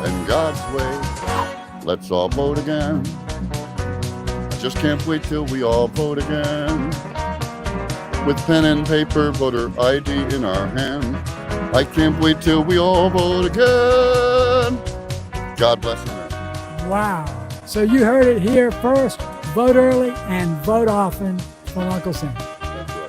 and God's way. Let's all vote again. I just can't wait till we all vote again. With pen and paper, voter ID in our hand. I can't wait till we all vote again. God bless America. Wow. So you heard it here first. Vote early and vote often from Uncle Sam. That's right.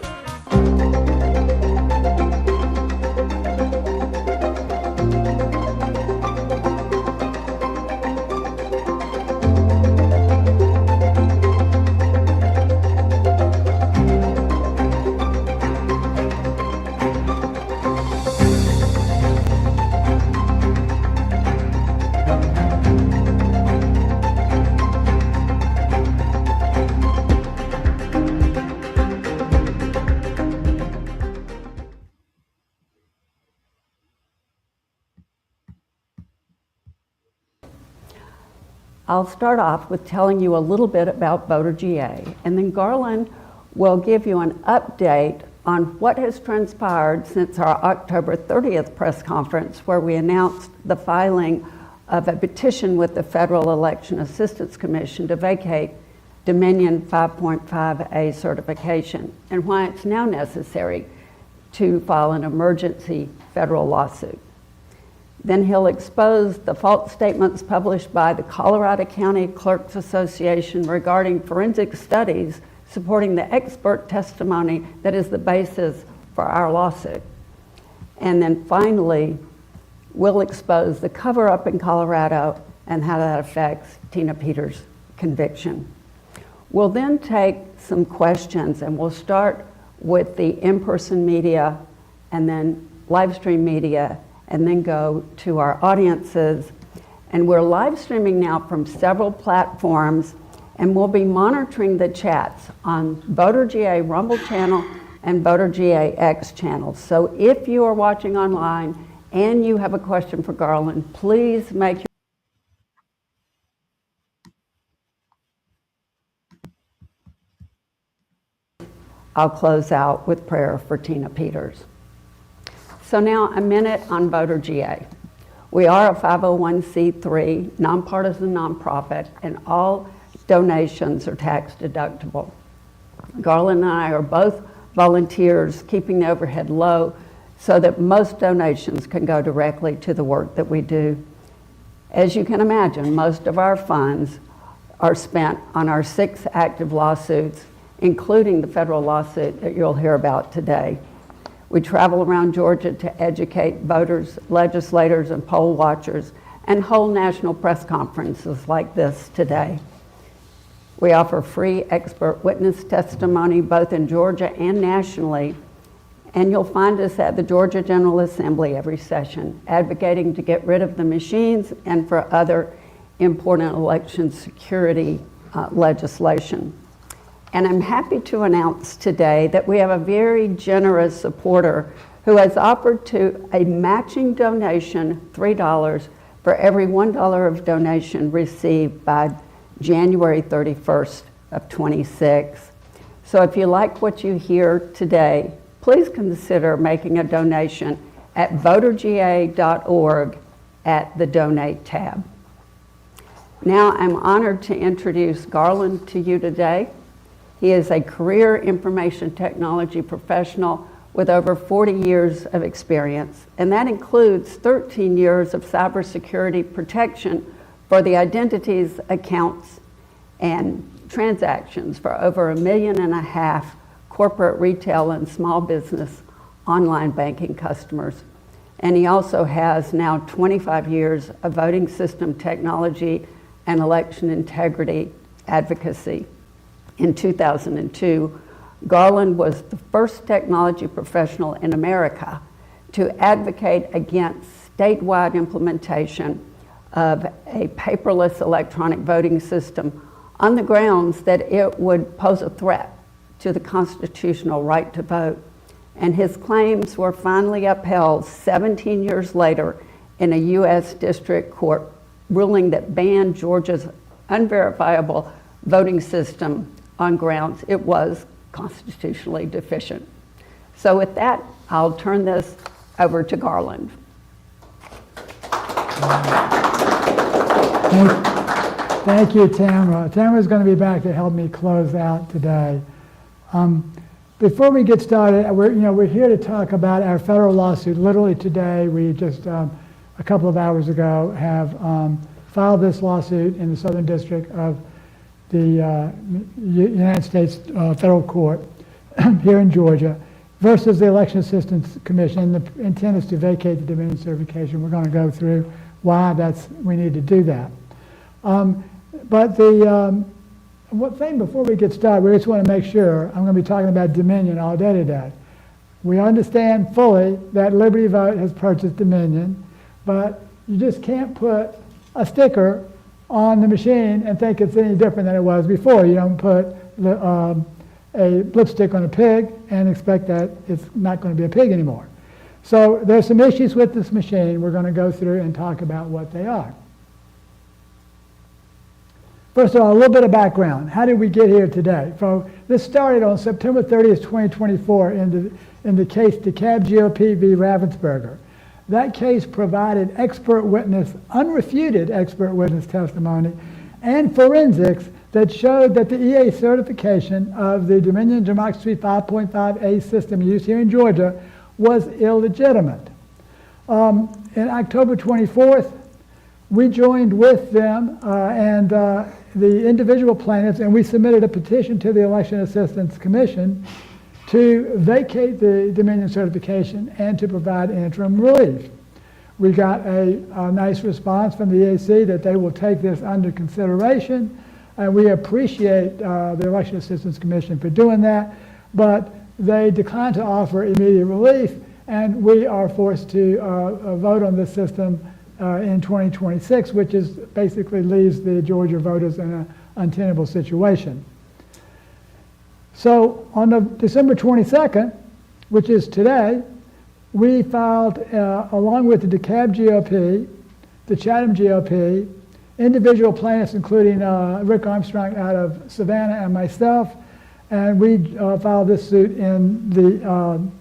I'll start off with telling you a little bit about Voter GA, and then Garland will give you an update on what has transpired since our October 30th press conference, where we announced the filing of a petition with the Federal Election Assistance Commission to vacate Dominion 5.5A certification, and why it's now necessary to file an emergency federal lawsuit. Then he'll expose the false statements published by the Colorado County Clerks Association regarding forensic studies supporting the expert testimony that is the basis for our lawsuit. And then finally, we'll expose the cover-up in Colorado and how that affects Tina Peters' conviction. We'll then take some questions, and we'll start with the in-person media and then live stream media, and then go to our audiences. And we're live streaming now from several platforms, and we'll be monitoring the chats on Voter GA Rumble channel and Voter GA X channel. So if you are watching online and you have a question for Garland, please make your I'll close out with prayer for Tina Peters. So now a minute on Voter GA. We are a 501c3 nonpartisan nonprofit, and all donations are tax deductible. Garland and I are both volunteers, keeping the overhead low so that most donations can go directly to the work that we do. As you can imagine, most of our funds are spent on our 6 active lawsuits, including the federal lawsuit that you'll hear about today. We travel around Georgia to educate voters, legislators, and poll watchers, and hold national press conferences like this today. We offer free expert witness testimony both in Georgia and nationally, and you'll find us at the Georgia General Assembly every session, advocating to get rid of the machines and for other important election security legislation. And I'm happy to announce today that we have a very generous supporter who has offered to a matching donation, $3, for every $1 of donation received by January 31st of 26. So if you like what you hear today, please consider making a donation at voterga.org at the Donate tab. Now I'm honored to introduce Garland to you today. He is a career information technology professional with over 40 years of experience, and that includes 13 years of cybersecurity protection for the identities, accounts, and transactions for over 1.5 million corporate, retail, and small business online banking customers. And he also has now 25 years of voting system technology and election integrity advocacy. In 2002, Garland was the first technology professional in America to advocate against statewide implementation of a paperless electronic voting system on the grounds that it would pose a threat to the constitutional right to vote. And his claims were finally upheld 17 years later in a U.S. District Court ruling that banned Georgia's unverifiable voting system on grounds it was constitutionally deficient. So with that, I'll turn this over to Garland. Thank you, Tamara. Tamara's going to be back to help me close out today. Before we get started, we're here to talk about our federal lawsuit. Literally today, we just a couple of hours ago have filed this lawsuit in the Southern District of the United States Federal Court here in Georgia versus the Election Assistance Commission. The intent is to vacate the Dominion certification. We're going to go through why we need to do that. But one thing before we get started, we just want to make sure, I'm going to be talking about Dominion all day today. We understand fully that Liberty Vote has purchased Dominion, but you just can't put a sticker on the machine and think it's any different than it was before. You don't put a lipstick on a pig and expect that it's not going to be a pig anymore. So there's some issues with this machine. We're going to go through and talk about what they are. First of all, a little bit of background. How did we get here today? So this started on September 30th, 2024 in the case DeKalb GOP v. Ravensburger. That case provided expert witness, unrefuted expert witness testimony and forensics that showed that the EA certification of the Dominion Democracy 5.5A system used here in Georgia was illegitimate. In October 24th, we joined with them and the individual plaintiffs, and we submitted a petition to the Election Assistance Commission to vacate the Dominion certification and to provide interim relief. We got a nice response from the EAC that they will take this under consideration, and we appreciate the Election Assistance Commission for doing that, but they declined to offer immediate relief, and we are forced to vote on this system in 2026, which is basically leaves the Georgia voters in an untenable situation. So on December 22nd, which is today, we filed, along with the DeKalb GOP, the Chatham GOP, individual plaintiffs, including Rick Armstrong out of Savannah and myself, and we filed this suit in the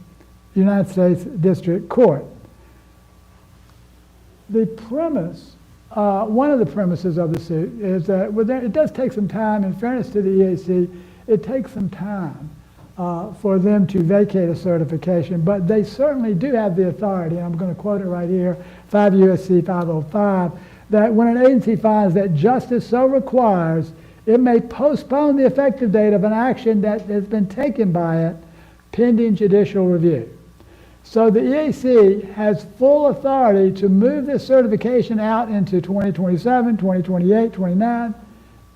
United States District Court. The premise, one of the premises of the suit is that it does take some time. In fairness to the EAC, it takes some time for them to vacate a certification, but they certainly do have the authority, and I'm going to quote it right here, 5 U.S.C. 505, that when an agency finds that justice so requires, it may postpone the effective date of an action that has been taken by it pending judicial review. So the EAC has full authority to move this certification out into 2027, 2028, 29,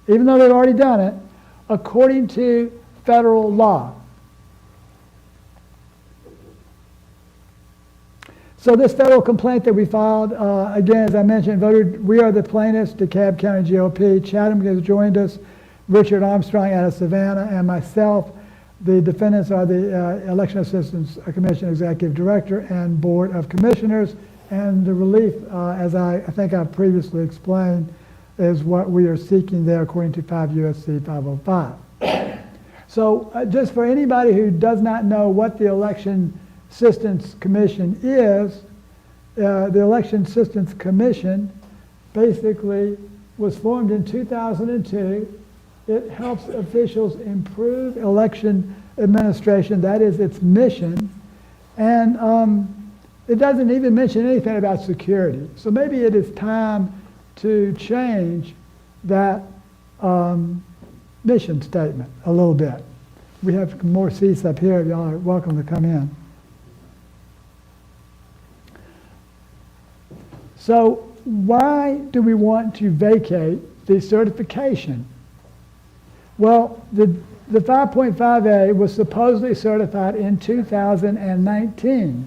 even though they've already done it, according to federal law. So this federal complaint that we filed, again, as I mentioned, we are the plaintiffs, DeKalb County GOP. Chatham has joined us, Richard Armstrong out of Savannah, and myself. The defendants are the Election Assistance Commission Executive Director and Board of Commissioners, and the relief, as I think I've previously explained, is what we are seeking there according to 5 U.S.C. 505. So just for anybody who does not know what the Election Assistance Commission is, the Election Assistance Commission basically was formed in 2002. It helps officials improve election administration. That is its mission. And it doesn't even mention anything about security. So maybe it is time to change that mission statement a little bit. We have more seats up here. Y'all are welcome to come in. So why do we want to vacate the certification? Well, the 5.5A was supposedly certified in 2019,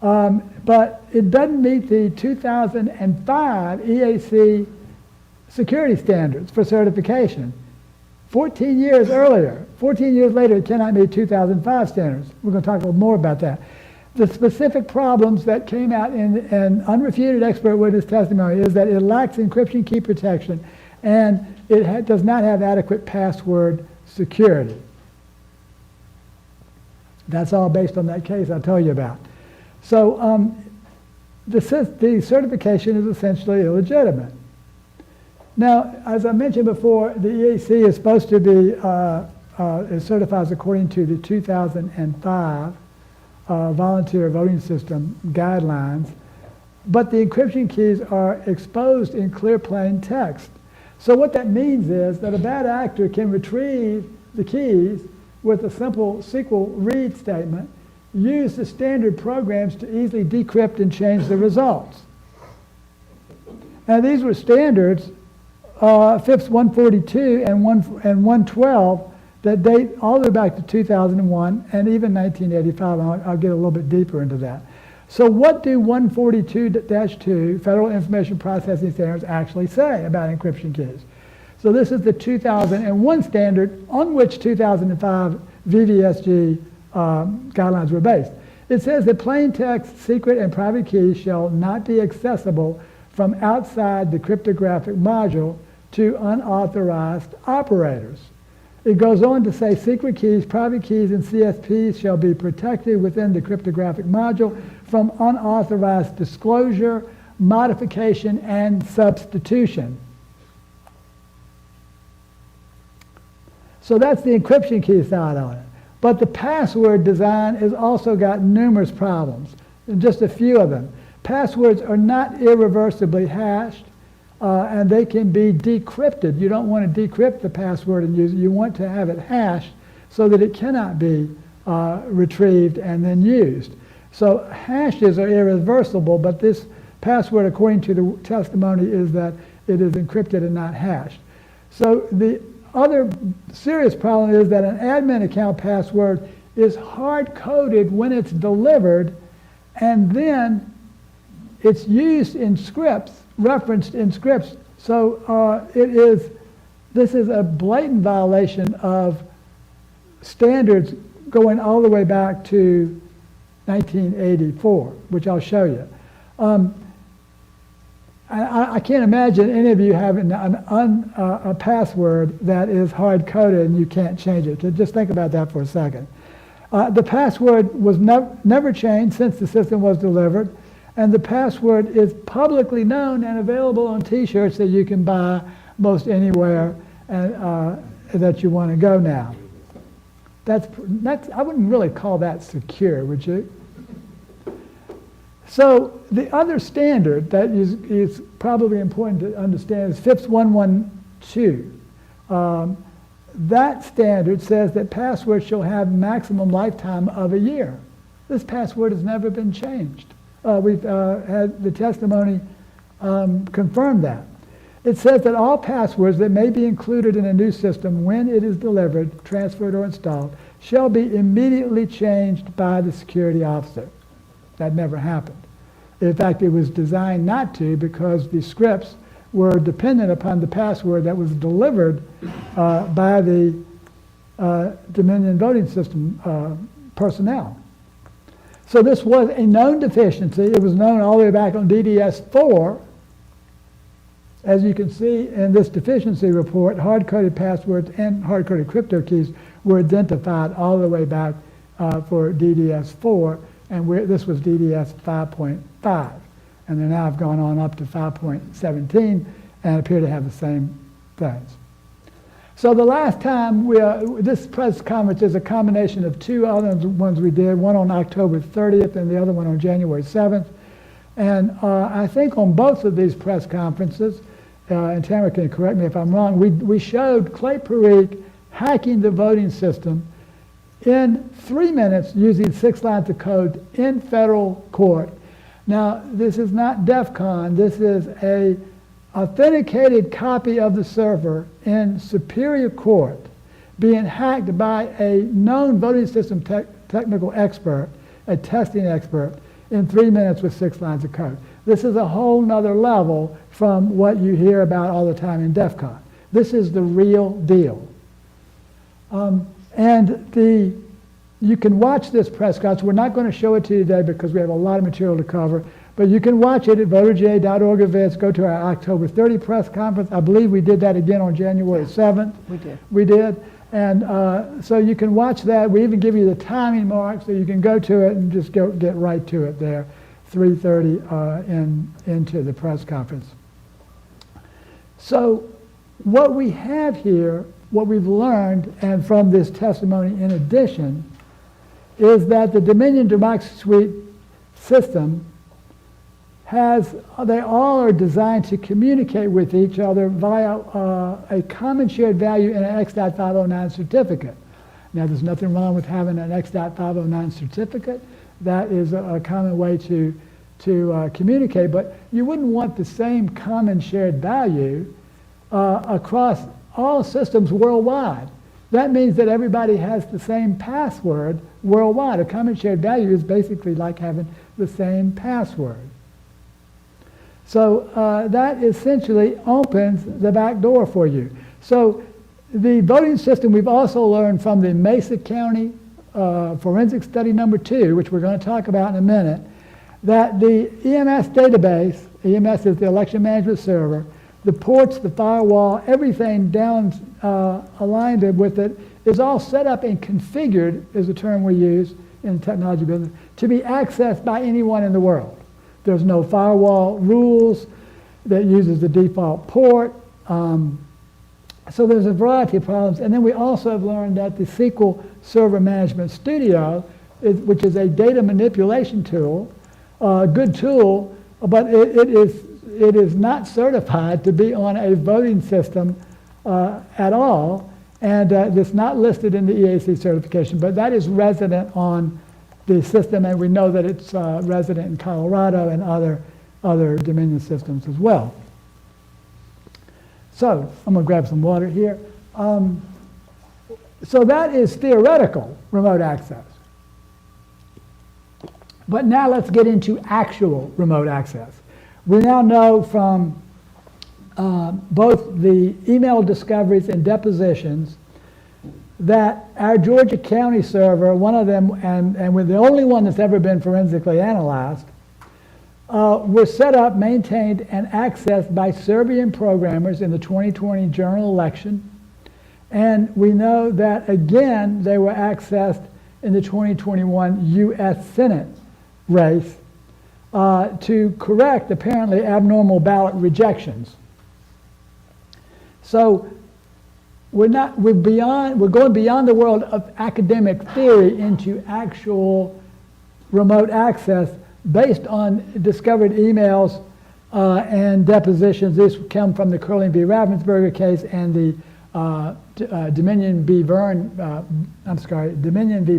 but it doesn't meet the 2005 EAC security standards for certification. 14 years later, it cannot meet 2005 standards. We're going to talk a little more about that. The specific problems that came out in an unrefuted expert witness testimony is that it lacks encryption key protection and it does not have adequate password security. That's all based on that case I'll tell you about. So the certification is essentially illegitimate. Now, as I mentioned before, the EAC is supposed to be it certifies according to the 2005 volunteer voting system guidelines, but the encryption keys are exposed in clear plain text. So what that means is that a bad actor can retrieve the keys with a simple SQL read statement, use the standard programs to easily decrypt and change the results. Now these were standards, FIPS 142 and 112, that date all the way back to 2001 and even 1985. I'll get a little bit deeper into that. So what do 142-2 Federal Information Processing Standards actually say about encryption keys? So this is the 2001 standard on which 2005 VVSG guidelines were based. It says that plain text, secret, and private keys shall not be accessible from outside the cryptographic module to unauthorized operators. It goes on to say secret keys, private keys, and CSPs shall be protected within the cryptographic module from unauthorized disclosure, modification, and substitution. So that's the encryption key side on it. But the password design has also got numerous problems, and just a few of them. Passwords are not irreversibly hashed, and they can be decrypted. You don't want to decrypt the password and use it. You want to have it hashed so that it cannot be retrieved and then used. So hashes are irreversible, but this password, according to the testimony, is that it is encrypted and not hashed. So the other serious problem is that an admin account password is hard-coded when it's delivered, and then it's used in scripts, referenced in scripts. So this is a blatant violation of standards going all the way back to 1984, which I'll show you. I can't imagine any of you having a password that is hard-coded and you can't change it. Just think about that for a second. The password was never changed since the system was delivered, and the password is publicly known and available on T-shirts that you can buy most anywhere that you want to go now. That's I wouldn't really call that secure, would you? So the other standard that is probably important to understand is FIPS 112. That standard says that passwords shall have maximum lifetime of a year. This password has never been changed. We've had the testimony confirm that. It says that all passwords that may be included in a new system when it is delivered, transferred, or installed shall be immediately changed by the security officer. That never happened. In fact, it was designed not to, because the scripts were dependent upon the password that was delivered by the Dominion voting system personnel. So this was a known deficiency. It was known all the way back on DDS4. As you can see in this deficiency report, hard-coded passwords and hard-coded crypto keys were identified all the way back for DDS4, and this was DDS 5.5. And they now have gone on up to 5.17 and appear to have the same things. So the last time this press conference is a combination of two other ones we did, one on October 30th and the other one on January 7th. And I think on both of these press conferences, and Tamara can correct me if I'm wrong, we showed Clay Parikh hacking the voting system in 3 minutes using 6 lines of code in federal court. Now, this is not DEF CON. This is a authenticated copy of the server in Superior Court being hacked by a known voting system technical expert, a testing expert, in 3 minutes with 6 lines of code. This is a whole nother level from what you hear about all the time in DEF CON. This is the real deal. You can watch this press conference. We're not going to show it to you today because we have a lot of material to cover, but you can watch it at voterga.org events. Go to our October 30 press conference. I believe we did that again on January 7th. We did. We did. And so you can watch that. We even give you the timing mark so you can go to it and just get right to it there, 3:30 into the press conference. So what we have here, what we've learned, and from this testimony in addition, is that the Dominion Democracy Suite system they all are designed to communicate with each other via a common shared value in an X.509 certificate. Now, there's nothing wrong with having an X.509 certificate. That is a common way to communicate, but you wouldn't want the same common shared value across all systems worldwide. That means that everybody has the same password worldwide. A common shared value is basically like having the same password. So that essentially opens the back door for you. So the voting system, we've also learned from the Mesa County forensic study number 2, which we're going to talk about in a minute, that the EMS database, EMS is the election management server, the ports, the firewall, everything down aligned with it is all set up and configured, is the term we use in the technology business, to be accessed by anyone in the world. There's no firewall rules that uses the default port. So there's a variety of problems. And then we also have learned that the SQL Server Management Studio, which is a data manipulation tool, a good tool, but it is not certified to be on a voting system at all. And it's not listed in the EAC certification, but that is resident on the system, and we know that it's resident in Colorado and other Dominion systems as well. So I'm going to grab some water here. So that is theoretical remote access. But now let's get into actual remote access. We now know from both the email discoveries and depositions that our Georgia County server, one of them, and we're the only one that's ever been forensically analyzed, were set up, maintained, and accessed by Serbian programmers in the 2020 general election. And we know that, again, they were accessed in the 2021 U.S. Senate race to correct, apparently, abnormal ballot rejections. So we're going beyond the world of academic theory into actual remote access based on discovered emails and depositions. These come from the Curling v. Ravensburger case and the Dominion v.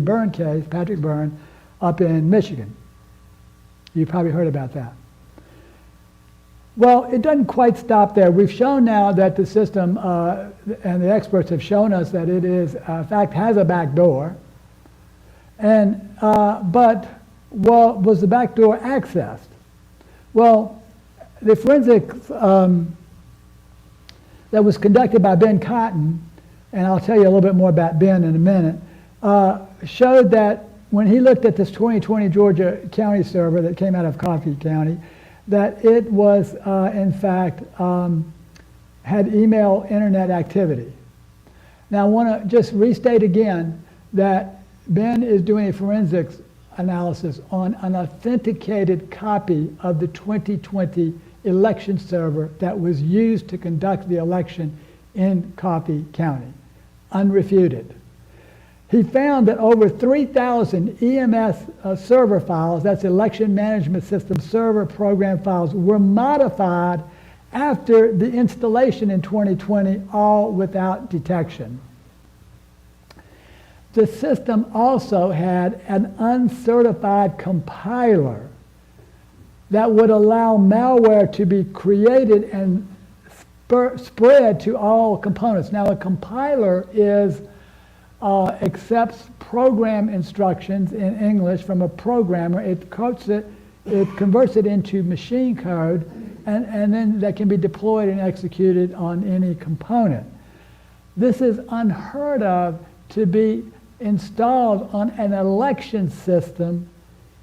Byrne case, Patrick Byrne, up in Michigan. You've probably heard about that. Well, it doesn't quite stop there. We've shown now that the system, and the experts have shown us that it is, in fact, has a back door. And, but was the back door accessed? Well, the forensics that was conducted by Ben Cotton, and I'll tell you a little bit more about Ben in a minute, showed that when he looked at this 2020 Georgia County server that came out of Coffee County, that it was, in fact, had email internet activity. Now, I want to just restate again that Ben is doing a forensics analysis on an authenticated copy of the 2020 election server that was used to conduct the election in Coffee County, unrefuted. He found that over 3,000 EMS server files, that's election management system server program files, were modified after the installation in 2020, all without detection. The system also had an uncertified compiler that would allow malware to be created and spread to all components. Now, a compiler accepts program instructions in English from a programmer. It converts it into machine code, and then that can be deployed and executed on any component. This is unheard of to be installed on an election system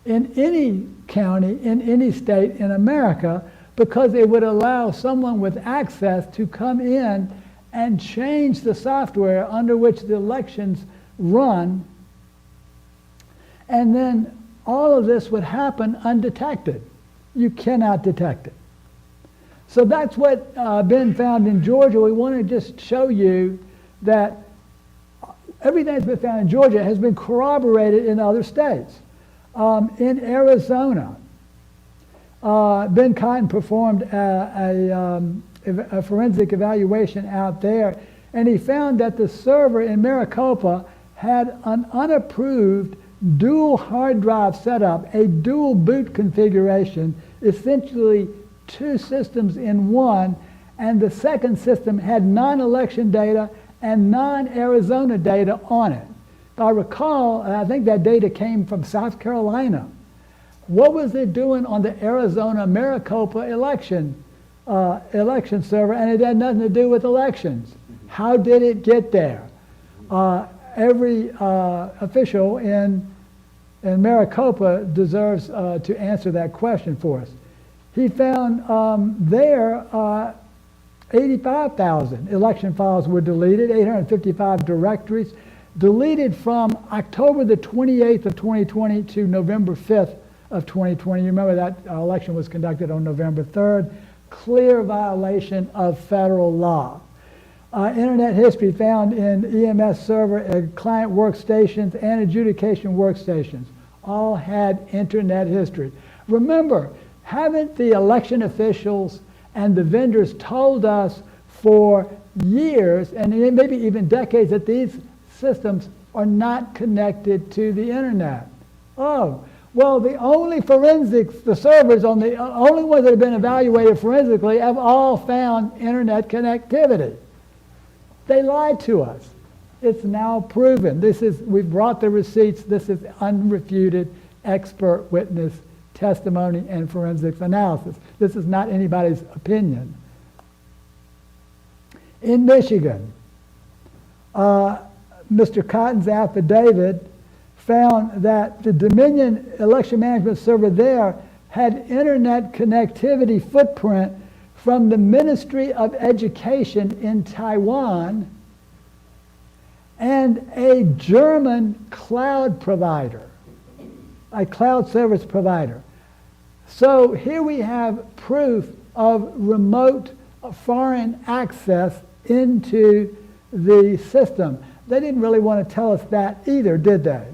in any county, in any state in America, because it would allow someone with access to come in and change the software under which the elections run, and then all of this would happen undetected. You cannot detect it. So that's what been found in Georgia. We want to just show you that everything that's been found in Georgia has been corroborated in other states. In Arizona, Ben Cotton performed a forensic evaluation out there, and he found that the server in Maricopa had an unapproved dual hard drive setup, a dual boot configuration, essentially two systems in one, and the second system had non-election data and non-Arizona data on it. If I recall, I think that data came from South Carolina. What was it doing on the Arizona Maricopa election server? And it had nothing to do with elections. How did it get there? Every official in Maricopa deserves to answer that question for us. He found there 85,000 election files were deleted, 855 directories, deleted from October the 28th of 2020 to November 5th of 2020. You remember that election was conducted on November 3rd. Clear violation of federal law. Internet history found in EMS server, client workstations, and adjudication workstations all had internet history. Remember, haven't the election officials and the vendors told us for years, and maybe even decades, that these systems are not connected to the internet? Oh, well, the only forensics, the servers on the only ones that have been evaluated forensically have all found internet connectivity. They lied to us. It's now proven. We've brought the receipts. This is unrefuted expert witness testimony and forensics analysis. This is not anybody's opinion. In Michigan, Mr. Cotton's affidavit found that the Dominion election management server there had internet connectivity footprint from the Ministry of Education in Taiwan and a German cloud provider, a cloud service provider. So here we have proof of remote foreign access into the system. They didn't really want to tell us that either, did they?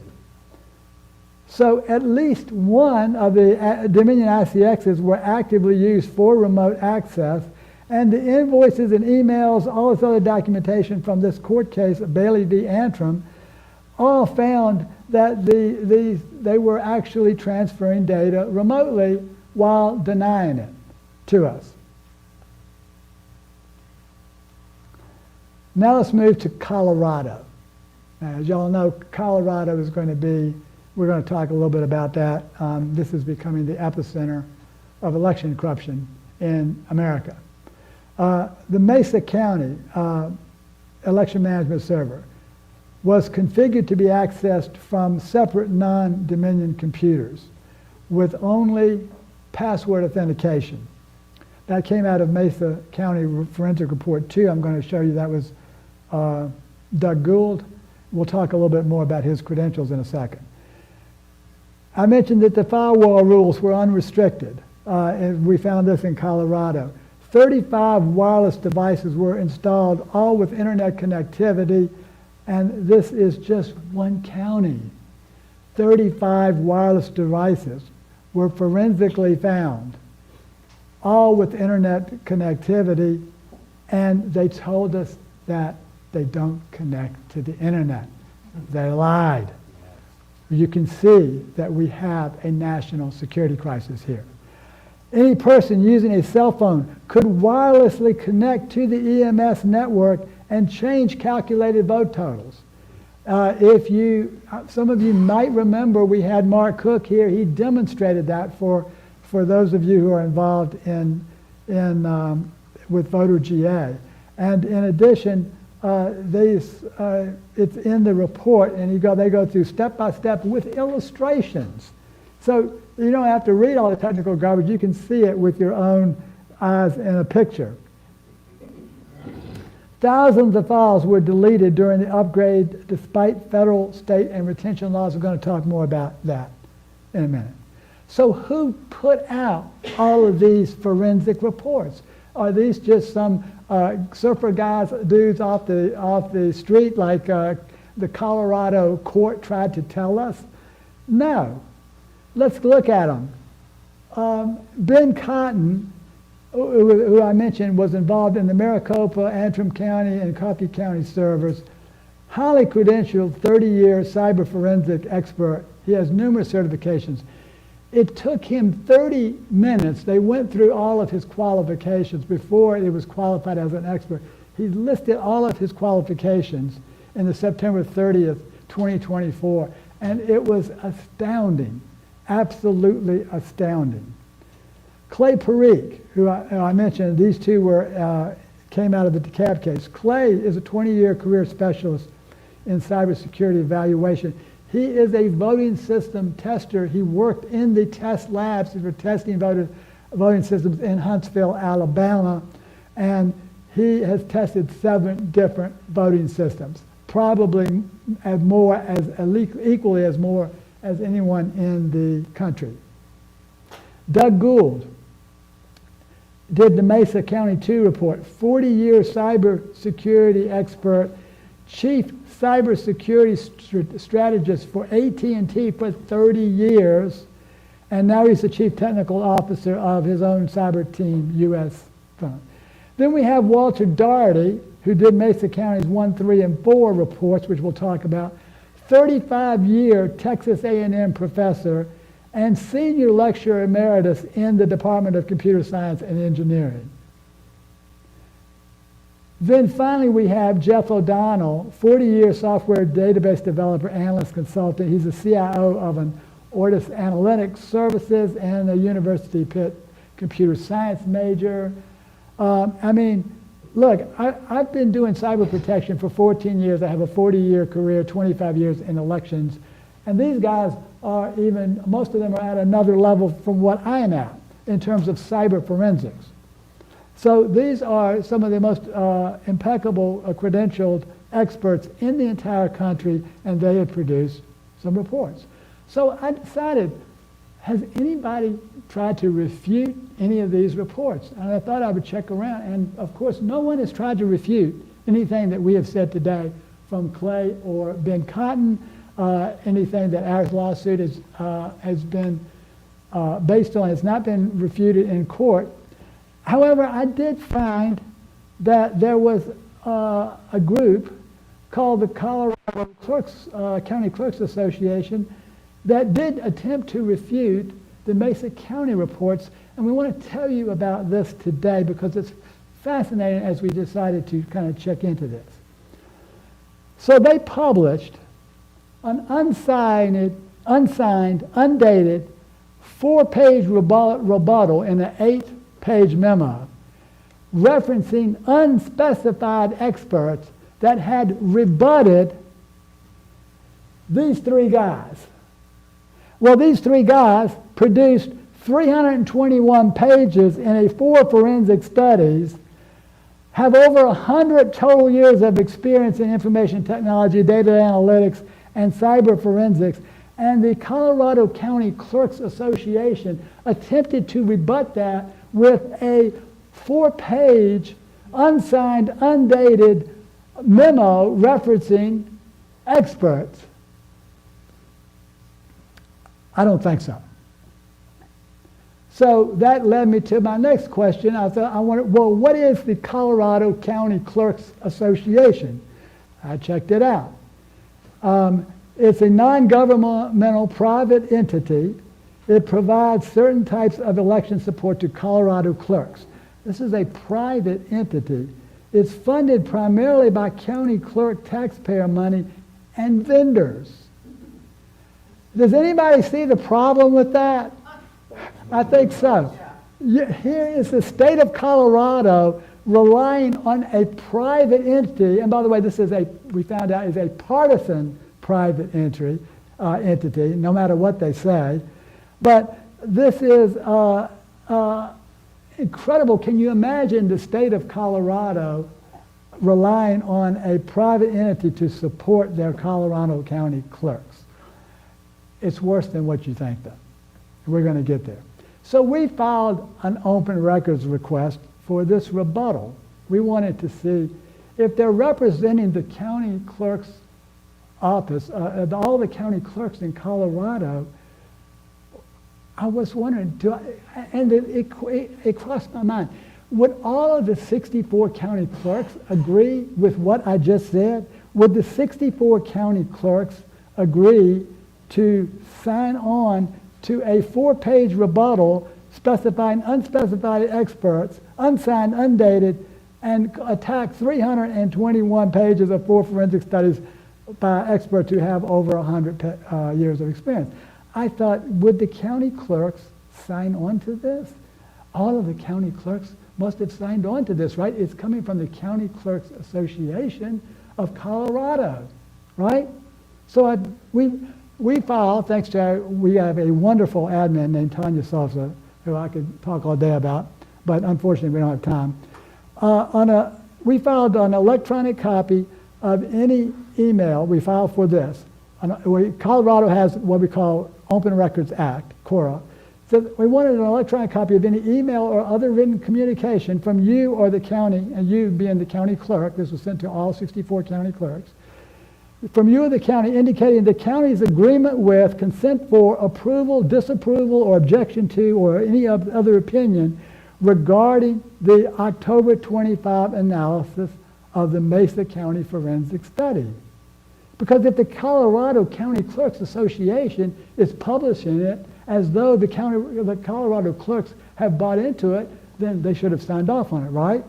So at least one of the Dominion ICXs were actively used for remote access, and the invoices and emails, all this other documentation from this court case, Bailey v. Antrim, all found that they were actually transferring data remotely while denying it to us. Now let's move to Colorado. As y'all know, Colorado is going to be, we're going to talk a little bit about that. This is becoming the epicenter of election corruption in America. The Mesa County election management server was configured to be accessed from separate non-Dominion computers with only password authentication. That came out of Mesa County Forensic Report 2. I'm going to show you that was Doug Gould. We'll talk a little bit more about his credentials in a second. I mentioned that the firewall rules were unrestricted. And we found this in Colorado. 35 wireless devices were installed, all with internet connectivity, and this is just one county. 35 wireless devices were forensically found, all with internet connectivity, and they told us that they don't connect to the internet. They lied. You can see that we have a national security crisis here. Any person using a cell phone could wirelessly connect to the EMS network and change calculated vote totals. Some of you might remember we had Mark Cook here. He demonstrated that for those of you who are involved with Voter GA. And in addition, it's in the report, and they go through step by step with illustrations. So you don't have to read all the technical garbage. You can see it with your own eyes in a picture. Thousands of files were deleted during the upgrade despite federal, state, and retention laws. We're going to talk more about that in a minute. So who put out all of these forensic reports? Are these just some surfer dudes off the street like the Colorado court tried to tell us? No. Let's look at them. Ben Cotton, who I mentioned, was involved in the Maricopa, Antrim County, and Coffee County servers. Highly credentialed, 30-year cyber forensic expert. He has numerous certifications. It took him 30 minutes. They went through all of his qualifications before he was qualified as an expert. He listed all of his qualifications in the September 30th, 2024, and it was astounding, absolutely astounding. Clay Parikh, who I mentioned, these two came out of the DeKalb case. Clay is a 20-year career specialist in cybersecurity evaluation. He is a voting system tester. He worked in the test labs for testing voting systems in Huntsville, Alabama, and he has tested 7 different voting systems, probably equally as more as anyone in the country. Doug Gould did the Mesa County 2 report, 40-year cybersecurity expert, chief cybersecurity strategist for AT&T for 30 years, and now he's the chief technical officer of his own cyber team, U.S. Fund. Then we have Walter Doherty, who did Mesa County's 1, 3, and 4 reports, which we'll talk about, 35-year Texas A&M professor and senior lecturer emeritus in the Department of Computer Science and Engineering. Then finally we have Jeff O'Donnell, 40-year software database developer, analyst, consultant. He's the CIO of an Ortus Analytics Services and a University Pitt computer science major. I mean, look, I've been doing cyber protection for 14 years. I have a 40-year career, 25 years in elections. And these guys are most of them are at another level from what I am at in terms of cyber forensics. So these are some of the most impeccable credentialed experts in the entire country, and they have produced some reports. So I decided, has anybody tried to refute any of these reports? And I thought I would check around, and of course no one has tried to refute anything that we have said today from Clay or Ben Cotton, anything that our lawsuit has been based on has not been refuted in court. However, I did find that there was a group called the Colorado County Clerks Association that did attempt to refute the Mesa County reports, and we want to tell you about this today because it's fascinating as we decided to kind of check into this. So they published an unsigned, undated, 4-page rebuttal in an 8-page memo referencing unspecified experts that had rebutted these 3 guys. Well, these 3 guys produced 321 pages in 4 forensic studies, have over 100 total years of experience in information technology, data analytics, and cyber forensics, and the Colorado County Clerks Association attempted to rebut that with a 4-page, unsigned, undated memo referencing experts. I don't think so. So that led me to my next question. I thought, well, what is the Colorado County Clerks Association? I checked it out. It's a non-governmental private entity. It provides certain types of election support to Colorado clerks. This is a private entity. It's funded primarily by county clerk taxpayer money and vendors. Does anybody see the problem with that? I think so. Here is the state of Colorado relying on a private entity, and by the way, this is we found out is a partisan private entity, no matter what they say. But this is incredible. Can you imagine the state of Colorado relying on a private entity to support their Colorado County clerks? It's worse than what you think, though. We're going to get there. So we filed an open records request for this rebuttal. We wanted to see if they're representing the county clerk's office, all the county clerks in Colorado. I was wondering, it crossed my mind, would all of the 64 county clerks agree with what I just said? Would the 64 county clerks agree to sign on to a 4-page rebuttal specifying unspecified experts, unsigned, undated, and attack 321 pages of 4 forensic studies by experts who have over 100 years of experience? I thought, would the county clerks sign on to this? All of the county clerks must have signed on to this, right? It's coming from the County Clerks Association of Colorado, right? So we filed, thanks to we have a wonderful admin named Tanya Salsa, who I could talk all day about, but unfortunately we don't have time. We filed an electronic copy of any email. We filed for this. Colorado has what we call Open Records Act, CORA. So we wanted an electronic copy of any email or other written communication from you or the county, and you being the county clerk. This was sent to all 64 county clerks. From you or the county indicating the county's agreement with, consent for, approval, disapproval, or objection to, or any other opinion regarding the October 25 analysis of the Mesa County Forensic Study. Because if the Colorado County Clerks Association is publishing it as though the Colorado clerks have bought into it, then they should have signed off on it, right?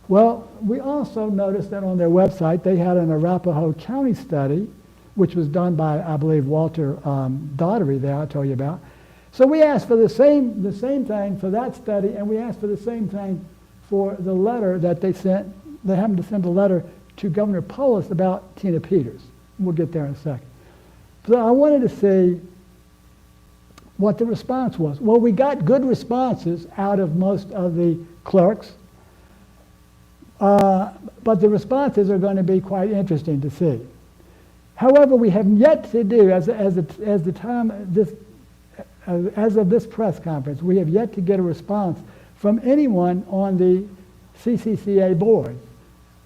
Well, we also noticed that on their website they had an Arapahoe County study, which was done by, I believe, Walter Daugherty there, I told you about. So we asked for the same thing for that study, and we asked for the same thing for the letter that they sent. They happened to send a letter to Governor Polis about Tina Peters. We'll get there in a second. So I wanted to see what the response was. Well, we got good responses out of most of the clerks, but the responses are going to be quite interesting to see. However, we have yet to do, as of this press conference, we have yet to get a response from anyone on the CCCA board.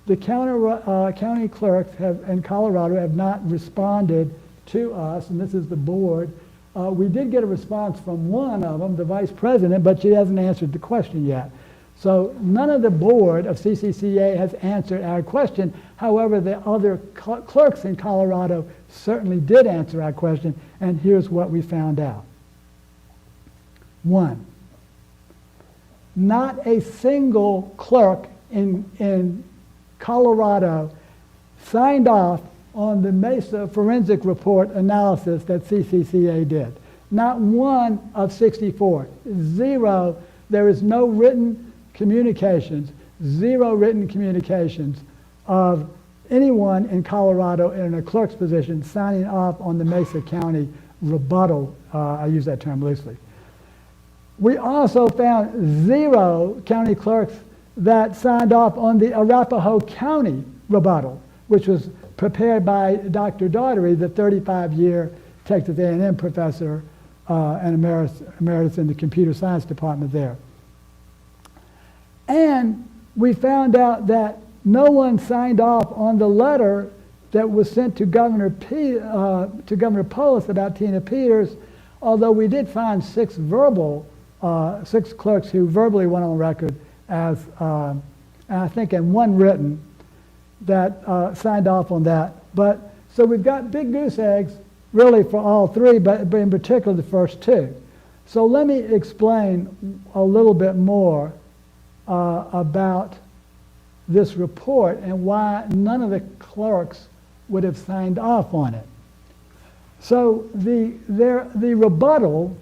The county clerks in Colorado have not responded to us, and this is the board. We did get a response from one of them, the vice president, but she hasn't answered the question yet. So none of the board of CCCA has answered our question. However, the other clerks in Colorado certainly did answer our question, and here's what we found out. 1, not a single clerk in Colorado signed off on the Mesa forensic report analysis that CCCA did. Not one of 64. 0. There is no written communications, 0 written communications of anyone in Colorado in a clerk's position signing off on the Mesa County rebuttal. I use that term loosely. We also found 0 county clerks that signed off on the Arapahoe County rebuttal, which was prepared by Dr. Daugherty, the 35-year Texas A&M professor and emeritus in the computer science department there. And we found out that no one signed off on the letter that was sent to Governor Polis about Tina Peters, although we did find 6 clerks who verbally went on record as, and I think in 1 written, that signed off on that. But so we've got big goose eggs really for all 3, but in particular the first 2. So let me explain a little bit more about this report and why none of the clerks would have signed off on it. So the rebuttal,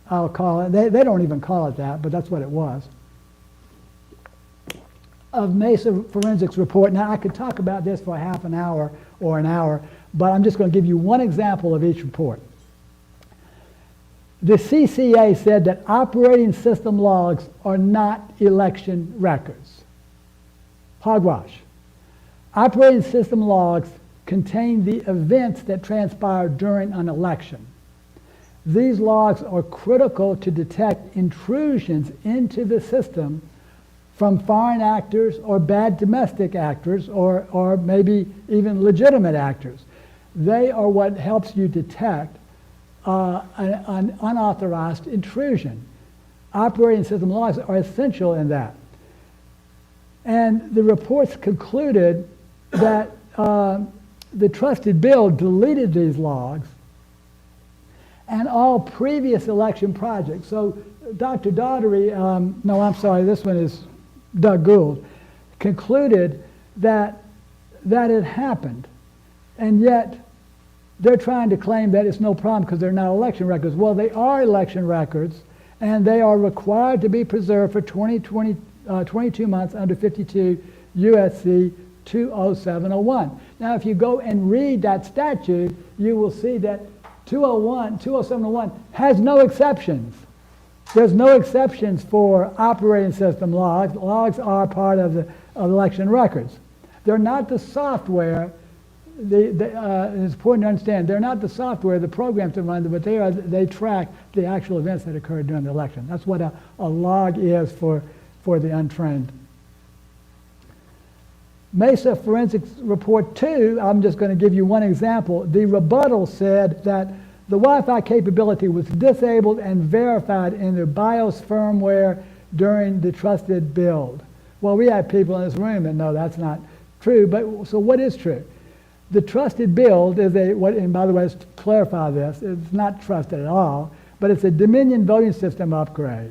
I'll call it, they don't even call it that, but that's what it was, of Mesa Forensics report. Now I could talk about this for half an hour or an hour, but I'm just going to give you one example of each report. The CCA said that operating system logs are not election records. Hogwash. Operating system logs contain the events that transpire during an election. These logs are critical to detect intrusions into the system from foreign actors or bad domestic actors or maybe even legitimate actors. They are what helps you detect an unauthorized intrusion. Operating system logs are essential in that. And the reports concluded that the trusted build deleted these logs and all previous election projects. So Dr. Daugherty, no, I'm sorry, this one is Doug Gould, concluded that that had happened, and yet they're trying to claim that it's no problem because they're not election records. Well, they are election records, and they are required to be preserved for 22 months under 52 USC 20701. Now, if you go and read that statute, you will see that 20701 has no exceptions. There's no exceptions for operating system logs. Logs are part of the election records. They're not the software. It's important to understand they're not the software, the programs that run them, but they track the actual events that occurred during the election. That's what a log is for the untrained. Mesa Forensics Report 2, I'm just going to give you one example. The rebuttal said that the Wi-Fi capability was disabled and verified in the BIOS firmware during the trusted build. Well, we have people in this room that know that's not true, but so what is true? The trusted build is and by the way, let's clarify this, it's not trusted at all, but it's a Dominion voting system upgrade.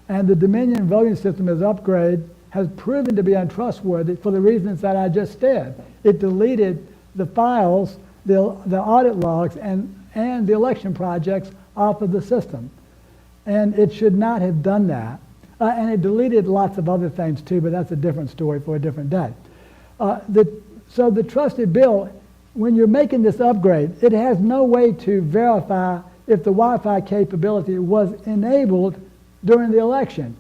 And the Dominion voting system upgrade has proven to be untrustworthy for the reasons that I just said. It deleted the files, the audit logs, and the election projects off of the system. And it should not have done that. And it deleted lots of other things too, but that's a different story for a different day. So the trusted build, when you're making this upgrade, it has no way to verify if the Wi-Fi capability was enabled during the election.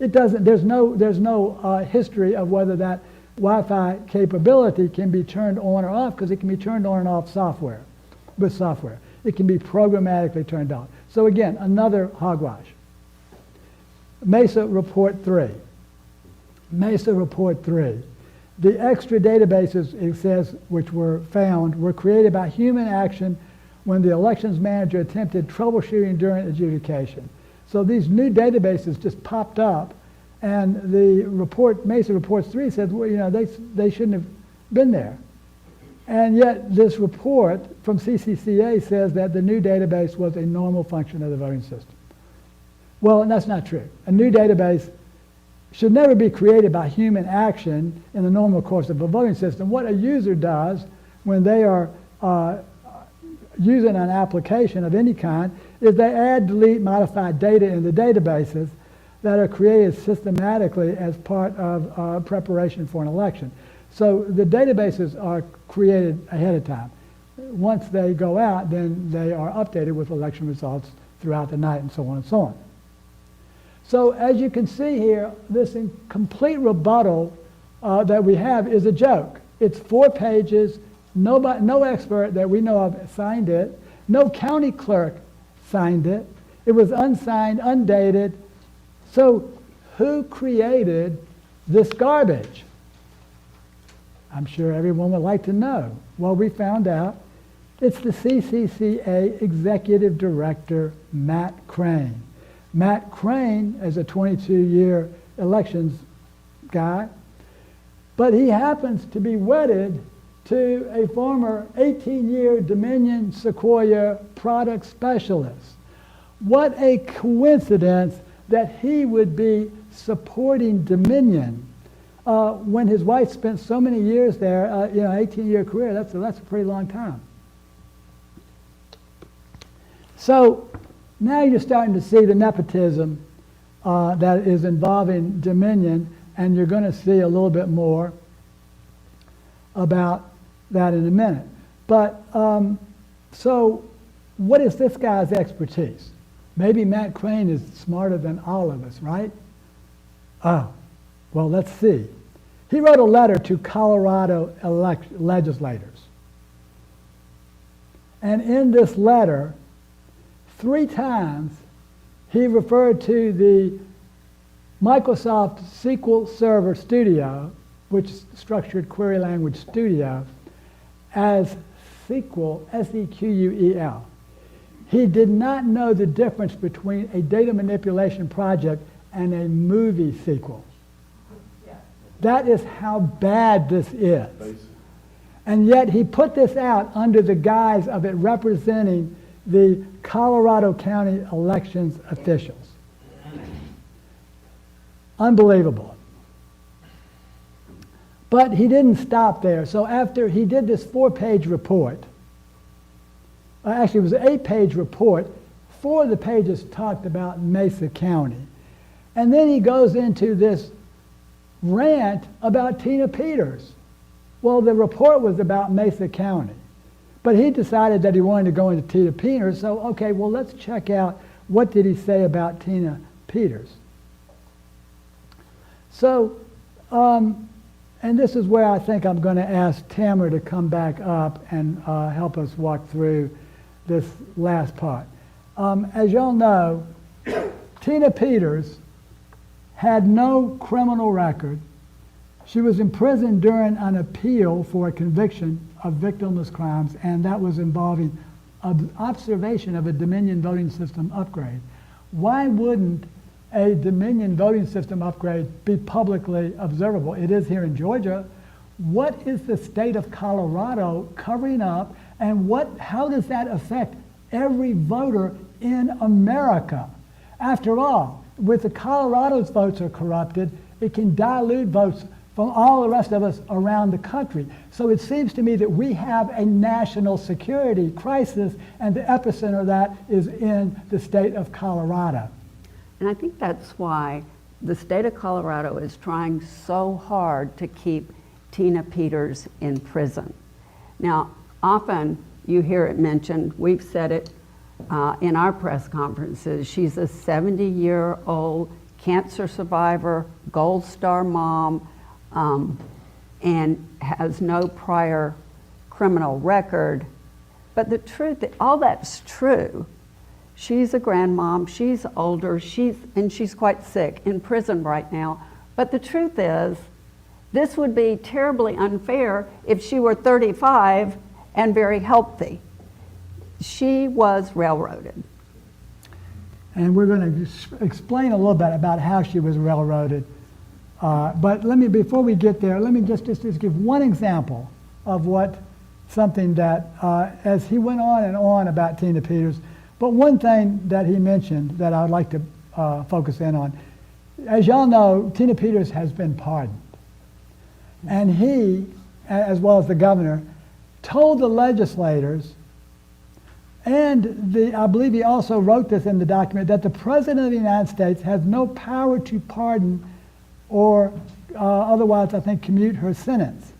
It doesn't. There's no history of whether that Wi-Fi capability can be turned on or off, because it can be turned on and off with software. It can be programmatically turned on. So again, another hogwash. Mesa Report 3. Mesa Report 3. The extra databases, it says, which were found, were created by human action when the elections manager attempted troubleshooting during adjudication. So these new databases just popped up, and the report, Mesa Reports 3, said, well, you know, they shouldn't have been there. And yet this report from CCCA says that the new database was a normal function of the voting system. Well, and that's not true. A new database should never be created by human action in the normal course of a voting system. What a user does when they are using an application of any kind is they add, delete, modify data in the databases that are created systematically as part of preparation for an election. So the databases are created ahead of time. Once they go out, then they are updated with election results throughout the night and so on and so on. So as you can see here, this complete rebuttal that we have is a joke. It's 4 pages. No expert that we know of signed it. No county clerk signed it. It was unsigned, undated. So who created this garbage? I'm sure everyone would like to know. Well, we found out it's the CCCA Executive Director, Matt Crane. Matt Crane is a 22-year elections guy, but he happens to be wedded to a former 18-year Dominion Sequoia product specialist. What a coincidence that he would be supporting Dominion when his wife spent so many years there, 18-year career, that's a pretty long time. So now you're starting to see the nepotism that is involving Dominion, and you're going to see a little bit more about that in a minute. But so what is this guy's expertise? Maybe Matt Crane is smarter than all of us, right? Oh, well, let's see. He wrote a letter to Colorado legislators. And in this letter, 3 times he referred to the Microsoft SQL Server Studio, which is Structured Query Language Studio, as SQL, S-E-Q-U-E-L. He did not know the difference between a data manipulation project and a movie sequel. That is how bad this is. And yet he put this out under the guise of it representing the Colorado County elections officials. Unbelievable. But he didn't stop there. So after he did this 4-page report, actually it was an 8-page report, 4 of the pages talked about Mesa County. And then he goes into this rant about Tina Peters. Well, the report was about Mesa County, but he decided that he wanted to go into Tina Peters, so okay, well, let's check out what did he say about Tina Peters. So, and this is where I think I'm going to ask Tamara to come back up and help us walk through this last part. As y'all know, Tina Peters had no criminal record. She was imprisoned during an appeal for a conviction of victimless crimes, and that was involving observation of a Dominion voting system upgrade. Why wouldn't a Dominion voting system upgrade be publicly observable? It is here in Georgia. What is the state of Colorado covering up, and how does that affect every voter in America? After all, with the Colorado's votes are corrupted, it can dilute votes from all the rest of us around the country. So it seems to me that we have a national security crisis, and the epicenter of that is in the state of Colorado. And I think that's why the state of Colorado is trying so hard to keep Tina Peters in prison. Now, often you hear it mentioned, we've said it in our press conferences, she's a 70-year-old cancer survivor, Gold Star mom, and has no prior criminal record. But the truth, all that's true. She's a grandmom, she's older, and she's quite sick, in prison right now. But the truth is, this would be terribly unfair if she were 35 and very healthy. She was railroaded. And we're going to explain a little bit about how she was railroaded. But before we get there, let me just give one example of something that, as he went on and on about Tina Peters, but one thing that he mentioned that I'd like to focus in on. As y'all know, Tina Peters has been pardoned. And he, as well as the governor, told the legislators, and I believe he also wrote this in the document, that the President of the United States has no power to pardon or otherwise, I think, commute her sentence.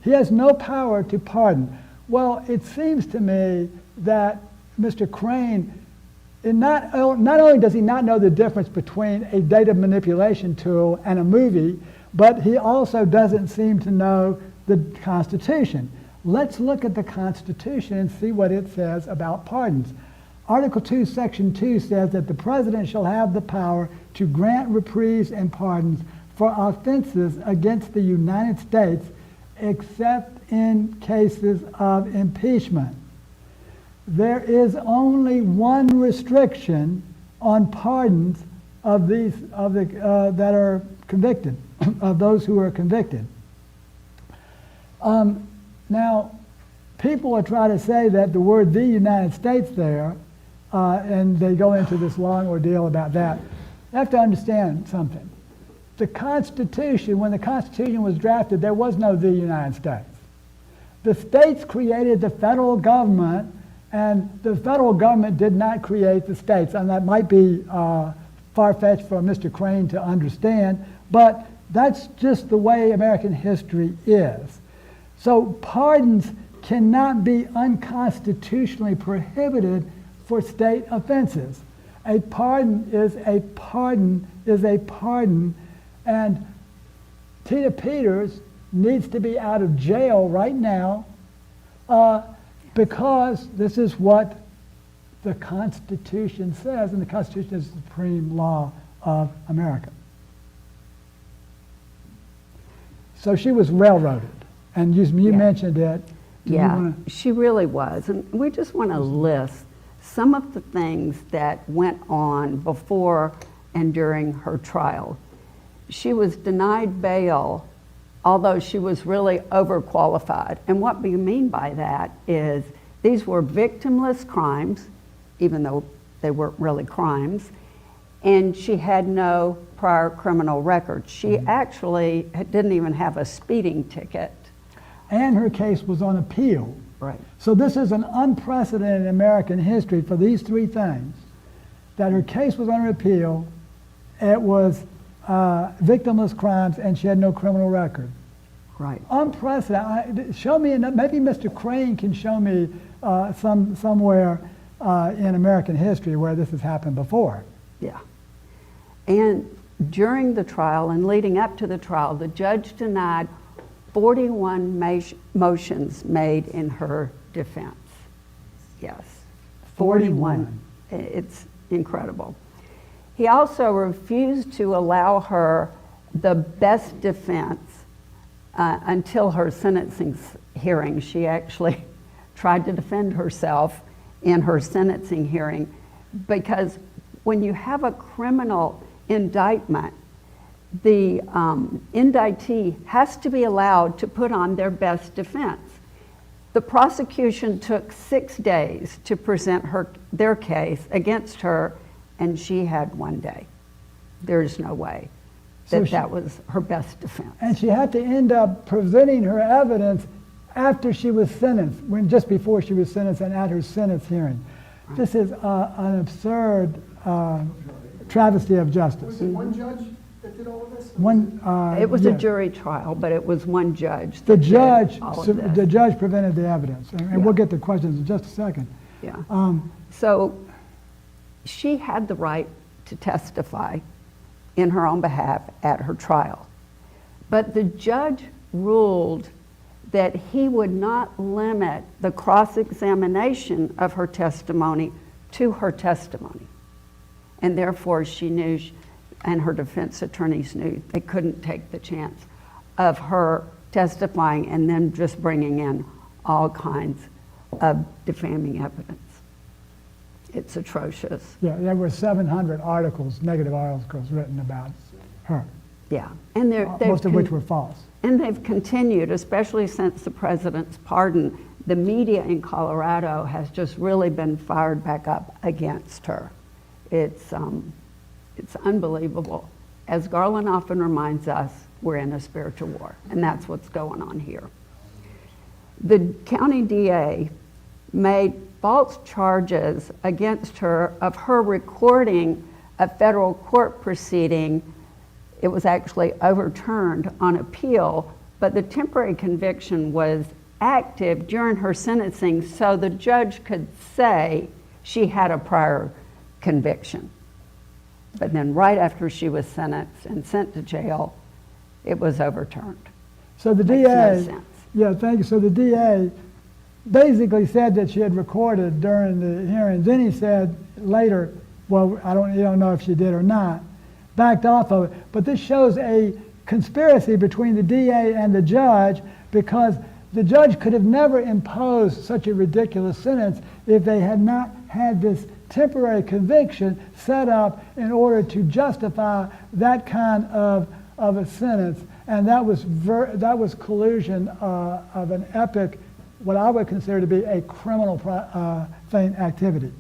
He has no power to pardon. Well, it seems to me that Mr. Crane, not only does he not know the difference between a data manipulation tool and a movie, but he also doesn't seem to know the Constitution. Let's look at the Constitution and see what it says about pardons. Article 2, Section 2 says that the President shall have the power to grant reprieves and pardons for offenses against the United States except in cases of impeachment. There is only one restriction on pardons of that are convicted, of those who are convicted. Now, people are trying to say that the word "the United States" there, and they go into this long ordeal about that. You have to understand something. The Constitution, when the Constitution was drafted, there was no "the United States." The states created the federal government, and the federal government did not create the states. And that might be far-fetched for Mr. Crane to understand, but that's just the way American history is. So pardons cannot be unconstitutionally prohibited for state offenses. A pardon is a pardon is a pardon, and Tina Peters needs to be out of jail right now because this is what the Constitution says, and the Constitution is the supreme law of America. So she was railroaded, and you Yeah. mentioned it. Do you Yeah, wanna- she really was. And we just want to list some of the things that went on before and during her trial. She was denied bail, although she was really overqualified. And what we mean by that is these were victimless crimes, even though they weren't really crimes, and she had no prior criminal record. She actually didn't even have a speeding ticket. And her case was on appeal. Right. So this is an unprecedented in American history for these three things. That her case was under appeal, it was victimless crimes, and she had no criminal record. Right. Unprecedented. Show me, maybe Mr. Crane can show me somewhere in American history where this has happened before. Yeah. And during the trial and leading up to the trial, the judge denied 41 motions made in her defense. Yes, 41. It's incredible. He also refused to allow her the best defense until her sentencing hearing. She actually tried to defend herself in her sentencing hearing, because when you have a criminal indictment, the indictee has to be allowed to put on their best defense. The prosecution took 6 days to present their case against her, and she had 1 day. There's no way that that was her best defense. And she had to end up presenting her evidence after she was sentenced, just before she was sentenced and at her sentence hearing. Right. This is an absurd travesty of justice. Was it one judge that did all of this? It was a jury trial, but it was one judge. The judge prevented the evidence, and we'll get to questions in just a second. Yeah. So she had the right to testify in her own behalf at her trial, but the judge ruled that he would not limit the cross-examination of her testimony to her testimony, and therefore she knew, and her defense attorneys knew, they couldn't take the chance of her testifying and then just bringing in all kinds of defaming evidence. It's atrocious. Yeah, there were 700 articles, negative articles written about her. Yeah, and most of which were false. And they've continued, especially since the president's pardon. The media in Colorado has just really been fired back up against her. It's unbelievable. As Garland often reminds us, we're in a spiritual war, and that's what's going on here. The county DA made false charges against her of her recording a federal court proceeding. It was actually overturned on appeal, but the temporary conviction was active during her sentencing, so the judge could say she had a prior conviction. But then right after she was sentenced and sent to jail, it was overturned. So the Makes no DA, sense. yeah, thank you. So the DA basically said that she had recorded during the hearing. Then he said later, well, you don't know if she did or not, backed off of it. But this shows a conspiracy between the DA and the judge, because the judge could have never imposed such a ridiculous sentence if they had not had this temporary conviction set up in order to justify that kind of a sentence. And that was collusion of an epic, what I would consider to be a criminal activity.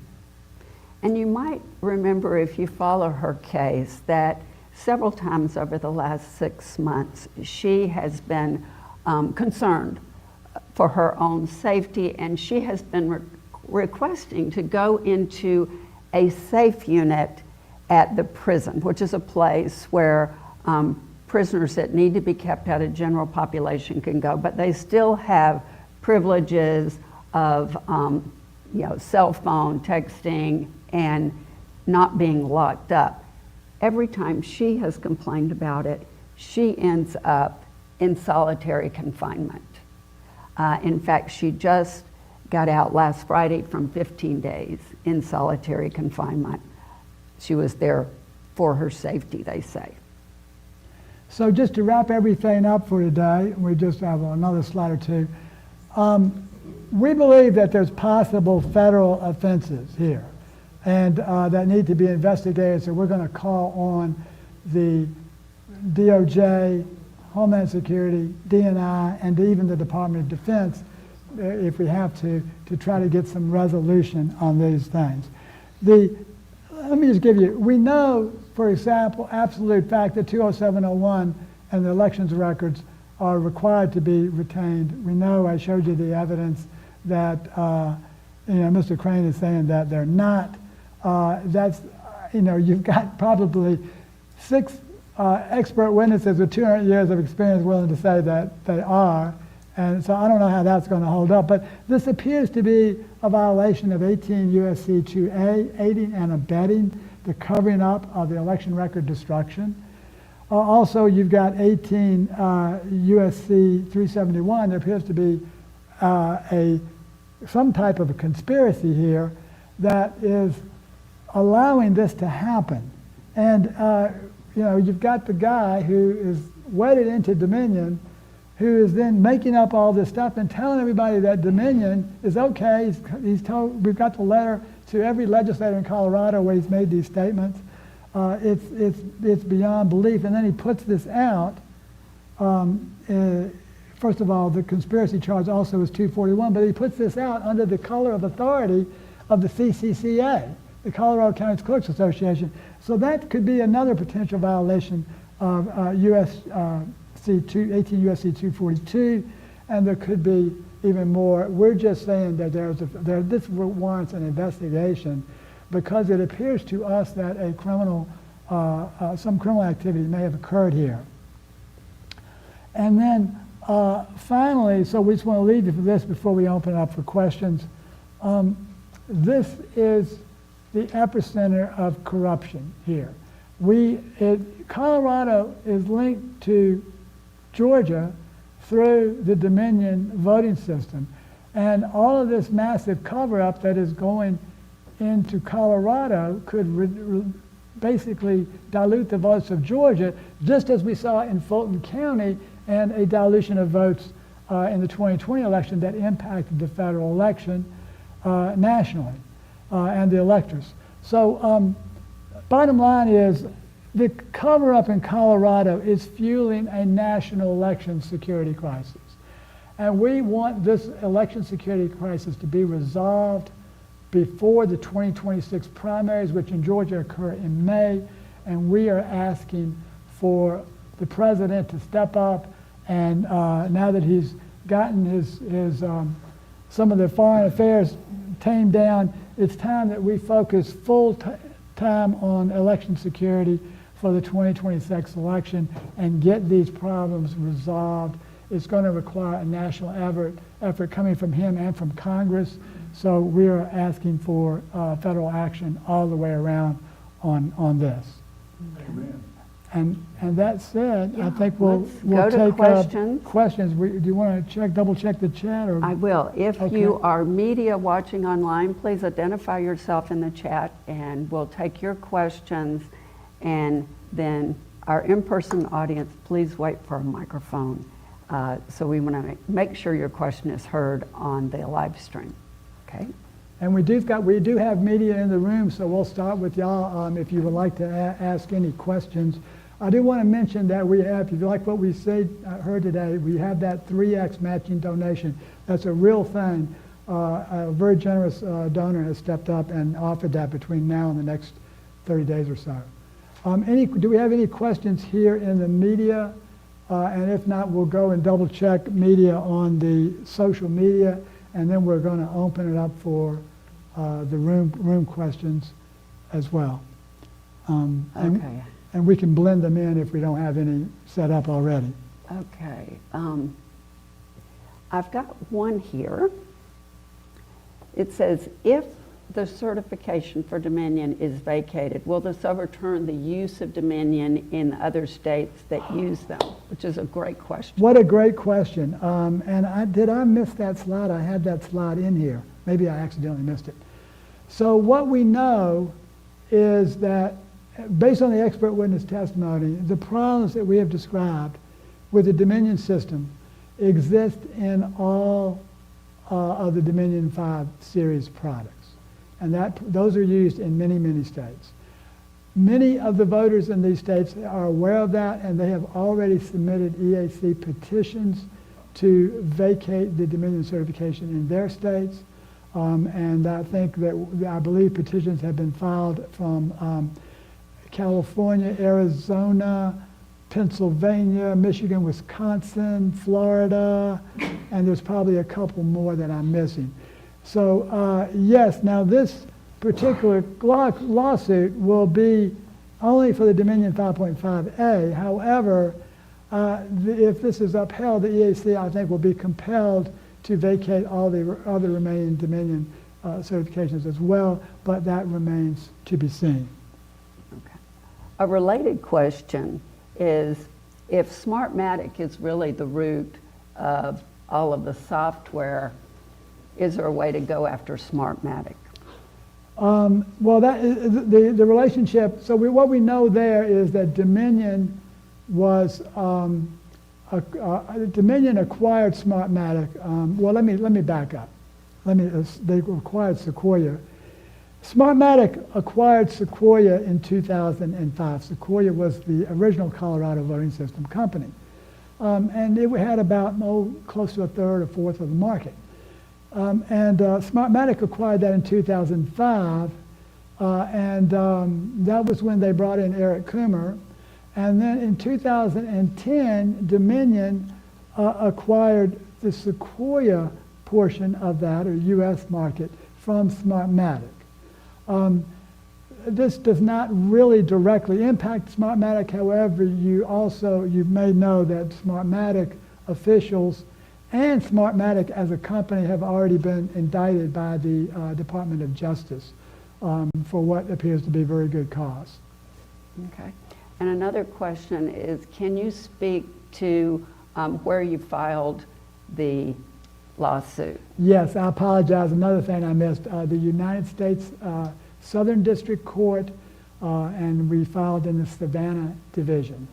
And you might remember, if you follow her case, that several times over the last 6 months, she has been concerned for her own safety, and she has been requesting to go into a safe unit at the prison, which is a place where prisoners that need to be kept out of general population can go, but they still have privileges of cell phone, texting, and not being locked up. Every time she has complained about it, she ends up in solitary confinement. In fact, she just got out last Friday from 15 days in solitary confinement. She was there for her safety, they say. So just to wrap everything up for today, we just have another slide or two. We believe that there's possible federal offenses here and that need to be investigated. So we're going to call on the DOJ, Homeland Security, DNI, and even the Department of Defense, if we have to try to get some resolution on these things. Let me just give you, we know, for example, absolute fact that 20701 and the elections records are required to be retained. We know, I showed you the evidence that, Mr. Crane is saying that they're not. That's, you've got probably 6 expert witnesses with 200 years of experience willing to say that they are. And so I don't know how that's going to hold up. But this appears to be a violation of 18 U.S.C. 2A, aiding and abetting the covering up of the election record destruction. Also, you've got 18 U.S.C. 371. There appears to be some type of a conspiracy here that is allowing this to happen. And, you've got the guy who is wedded into Dominion, who is then making up all this stuff and telling everybody that Dominion is okay. He's told, we've got the letter to every legislator in Colorado where he's made these statements. It's beyond belief. And then he puts this out. First of all, the conspiracy charge also is 241, but he puts this out under the color of authority of the CCCA, the Colorado County Clerks Association. So that could be another potential violation of 18 U.S.C. 242, and there could be even more. We're just saying that this warrants an investigation because it appears to us that a some criminal activity may have occurred here. And then finally, so we just want to leave you for this before we open it up for questions. This is the epicenter of corruption here. Colorado is linked to Georgia through the Dominion voting system. And all of this massive cover-up that is going into Colorado could basically dilute the votes of Georgia, just as we saw in Fulton County and a dilution of votes in the 2020 election that impacted the federal election nationally and the electors. So bottom line is the cover-up in Colorado is fueling a national election security crisis. And we want this election security crisis to be resolved before the 2026 primaries, which in Georgia occur in May. And we are asking for the president to step up and now that he's gotten his some of the foreign affairs tamed down, it's time that we focus full time on election security for the 2026 election and get these problems resolved. It's going to require a national effort coming from him and from Congress. So we are asking for federal action all the way around on this. Amen. And that said, I think let's we'll go to take questions. Questions. Do you want to double check the chat? Or? I will. If Okay. you are media watching online, please identify yourself in the chat and we'll take your questions. And then our in-person audience, please wait for a microphone. So we want to make sure your question is heard on the live stream. Okay? And we do have media in the room, so we'll start with y'all if you would like to ask any questions. I do want to mention that we have, if you like what we heard today, we have that 3X matching donation. That's a real thing. A very generous donor has stepped up and offered that between now and the next 30 days or so. Do we have any questions here in the media? And if not, we'll go and double check media on the social media, and then we're going to open it up for the room questions as well. Okay. And we can blend them in if we don't have any set up already. Okay. I've got one here. It says, if the certification for Dominion is vacated, will this overturn the use of Dominion in other states that use them? Which is a great question. What a great question. And did I miss that slide? I had that slide in here. Maybe I accidentally missed it. So what we know is that based on the expert witness testimony, the problems that we have described with the Dominion system exist in all of the Dominion 5 series products. And those are used in many, many states. Many of the voters in these states are aware of that, and they have already submitted EAC petitions to vacate the Dominion certification in their states. And I believe petitions have been filed from California, Arizona, Pennsylvania, Michigan, Wisconsin, Florida, and there's probably a couple more that I'm missing. So yes, now this particular lawsuit will be only for the Dominion 5.5A. However, if this is upheld, the EAC, I think, will be compelled to vacate all the other remaining Dominion certifications as well, but that remains to be seen. Okay. A related question is, if Smartmatic is really the root of all of the software, is there a way to go after Smartmatic? Well, that is, the relationship, so what we know there is that Dominion was, Dominion acquired Smartmatic. Well, let me back up. They acquired Sequoia. Smartmatic acquired Sequoia in 2005. Sequoia was the original Colorado voting system company. And it had about, close to a third or fourth of the market. Smartmatic acquired that in 2005, that was when they brought in Eric Coomer. And then in 2010, Dominion acquired the Sequoia portion of that, or U.S. market, from Smartmatic. This does not really directly impact Smartmatic. However, you may know that Smartmatic officials and Smartmatic as a company have already been indicted by the Department of Justice for what appears to be very good cause. Okay. And another question is, can you speak to where you filed the lawsuit? Yes, I apologize. Another thing I missed. The United States Southern District Court, and we filed in the Savannah Division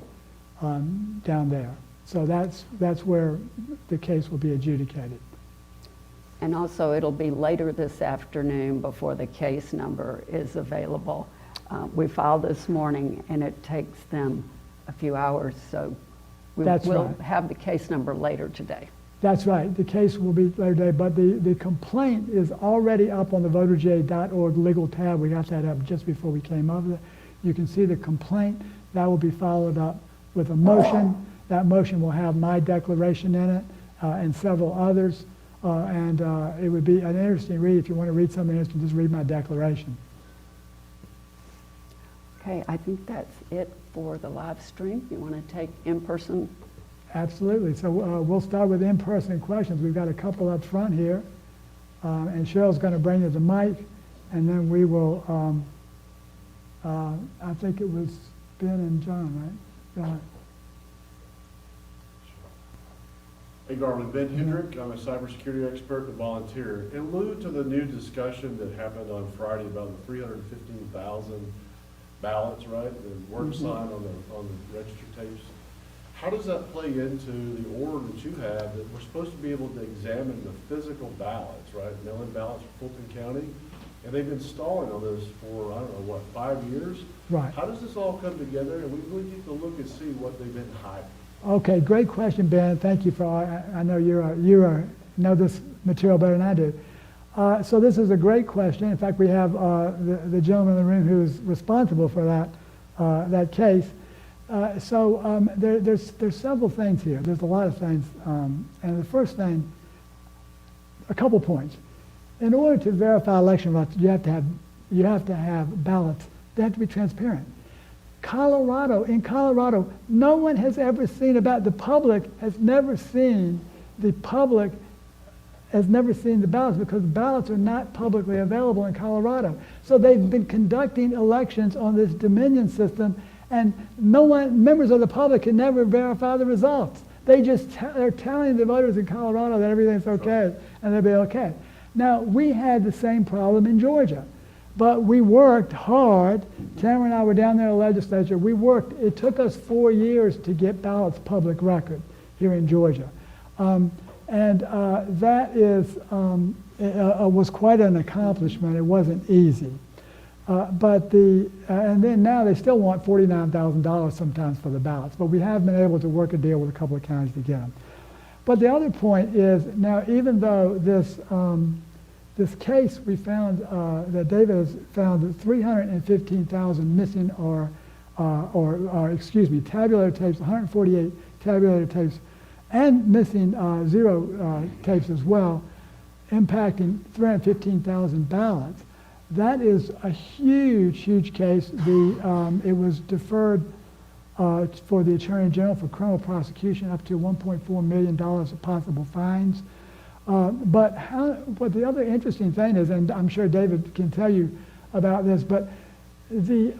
down there. So that's where the case will be adjudicated. And also, it'll be later this afternoon before the case number is available. We filed this morning, and it takes them a few hours, so we'll right. have the case number later today. That's right. The case will be later today, but the complaint is already up on the voterj.org legal tab. We got that up just before we came over. You can see the complaint. That will be followed up with a motion. That motion will have my declaration in it and several others. It would be an interesting read. If you want to read something interesting, just read my declaration. Okay, I think that's it for the live stream. You want to take in-person? Absolutely. So we'll start with in-person questions. We've got a couple up front here. And Cheryl's going to bring you the mic. And then we will, I think it was Ben and John, right? Go ahead. Hey Garland, Ben Hendrick. I'm a cybersecurity expert and volunteer. In lieu to the new discussion that happened on Friday about the 315,000 ballots, right, the word sign on the register tapes, how does that play into the order that you have that we're supposed to be able to examine the physical ballots, right, mail-in ballots for Fulton County? And they've been stalling on this for, I don't know, what, 5 years? Right. How does this all come together? And we really need to look and see what they've been hiding. Okay, great question, Ben. Thank you for. I know you know this material better than I do. So this is a great question. In fact, we have the gentleman in the room who's responsible for that case. There's several things here. There's a lot of things, and the first thing, a couple points. In order to verify election results, you have to have ballots. They have to be transparent. In Colorado, no one has ever seen the public has never seen the ballots because ballots are not publicly available in Colorado. So they've been conducting elections on this Dominion system, and members of the public can never verify the results. They're telling the voters in Colorado that everything's okay, and they'll be okay. Now, we had the same problem in Georgia. But we worked hard. Tamara and I were down there in the legislature. We worked. It took us 4 years to get ballots public record here in Georgia. That was quite an accomplishment. It wasn't easy. And then now they still want $49,000 sometimes for the ballots, but we have been able to work a deal with a couple of counties to get them. But the other point is, now even though this case we found, that David has found that 315,000 missing tabulated tapes, 148 tabulated tapes, and missing 0 tapes as well, impacting 315,000 ballots. That is a huge, huge case. It was deferred for the Attorney General for criminal prosecution up to $1.4 million of possible fines. But the other interesting thing is, and I'm sure David can tell you about this, but there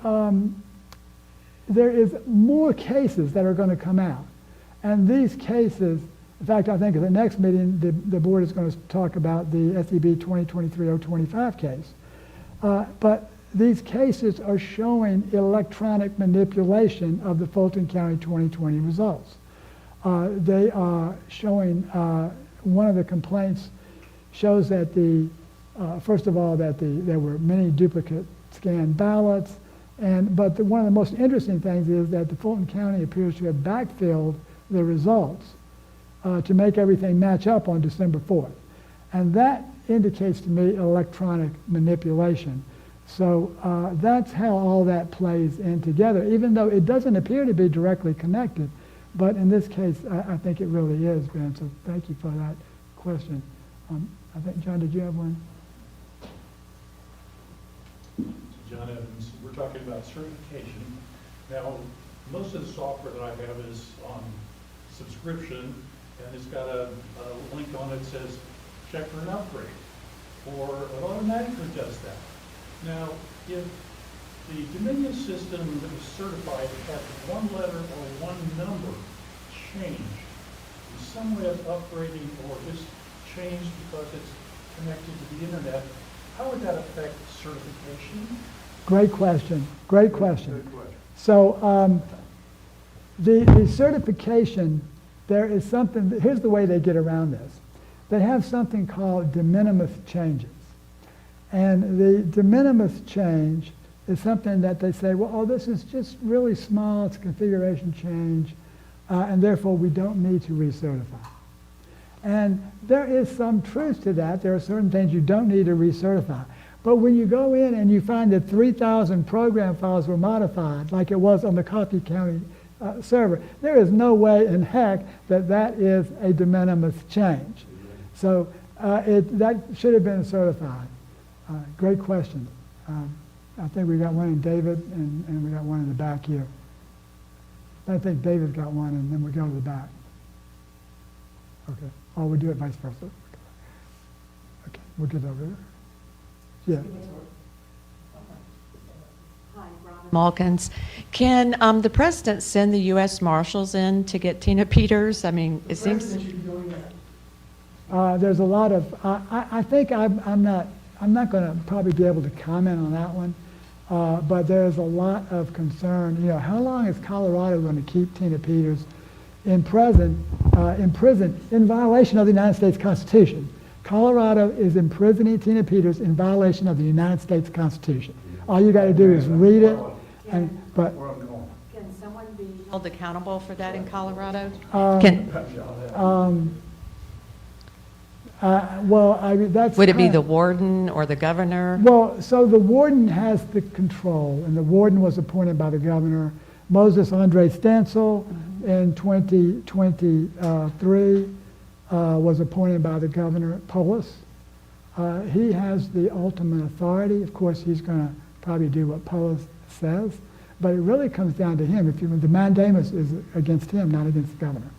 is more cases that are going to come out. And these cases, in fact, I think at the next meeting, the board is going to talk about the SEB 2023-025 case. But these cases are showing electronic manipulation of the Fulton County 2020 results. They are showing, one of the complaints shows that first of all, that there were many duplicate scanned ballots, but one of the most interesting things is that the Fulton County appears to have backfilled the results to make everything match up on December 4th. And that indicates to me electronic manipulation. So that's how all that plays in together, even though it doesn't appear to be directly connected. But in this case, I think it really is, Ben. So thank you for that question. I think, John, did you have one? John Evans, we're talking about certification. Now, most of the software that I have is on subscription, and it's got a link on it that says check for an upgrade, or it automatically does that. Now, if the Dominion system that was certified had one letter or one number change, is some way of upgrading or just changed because it's connected to the internet, how would that affect certification? Great question. Great question. Good question. So the certification, there is something, here's the way they get around this. They have something called de minimis changes. And the de minimis change is something that they say, well, this is just really small, it's a configuration change, and therefore we don't need to recertify. And there is some truth to that. There are certain things you don't need to recertify. But when you go in and you find that 3,000 program files were modified, like it was on the Coffee County server, there is no way in heck that is a de minimis change. So that should have been certified. Great question. I think we got one in David, and we got one in the back here. I think David got one, and then we go to the back. Okay. Or we do it vice versa. Okay, we'll get over there. Yeah. Malkins. Can the president send the U.S. Marshals in to get Tina Peters? I mean, it seems. There's a lot of. I think I'm not going to probably be able to comment on that one, but there's a lot of concern. You know, how long is Colorado going to keep Tina Peters in prison in violation of the United States Constitution? Colorado is imprisoning Tina Peters in violation of the United States Constitution. All you got to do is read it. But Can someone be held accountable for that in Colorado? That's. Would it be the warden or the governor? Well, so the warden has the control, and the warden was appointed by the governor. Moses Andre Stancil in 2023 was appointed by the governor Polis. He has the ultimate authority. Of course, he's going to probably do what Polis says, but it really comes down to him. The mandamus is against him, not against the governor.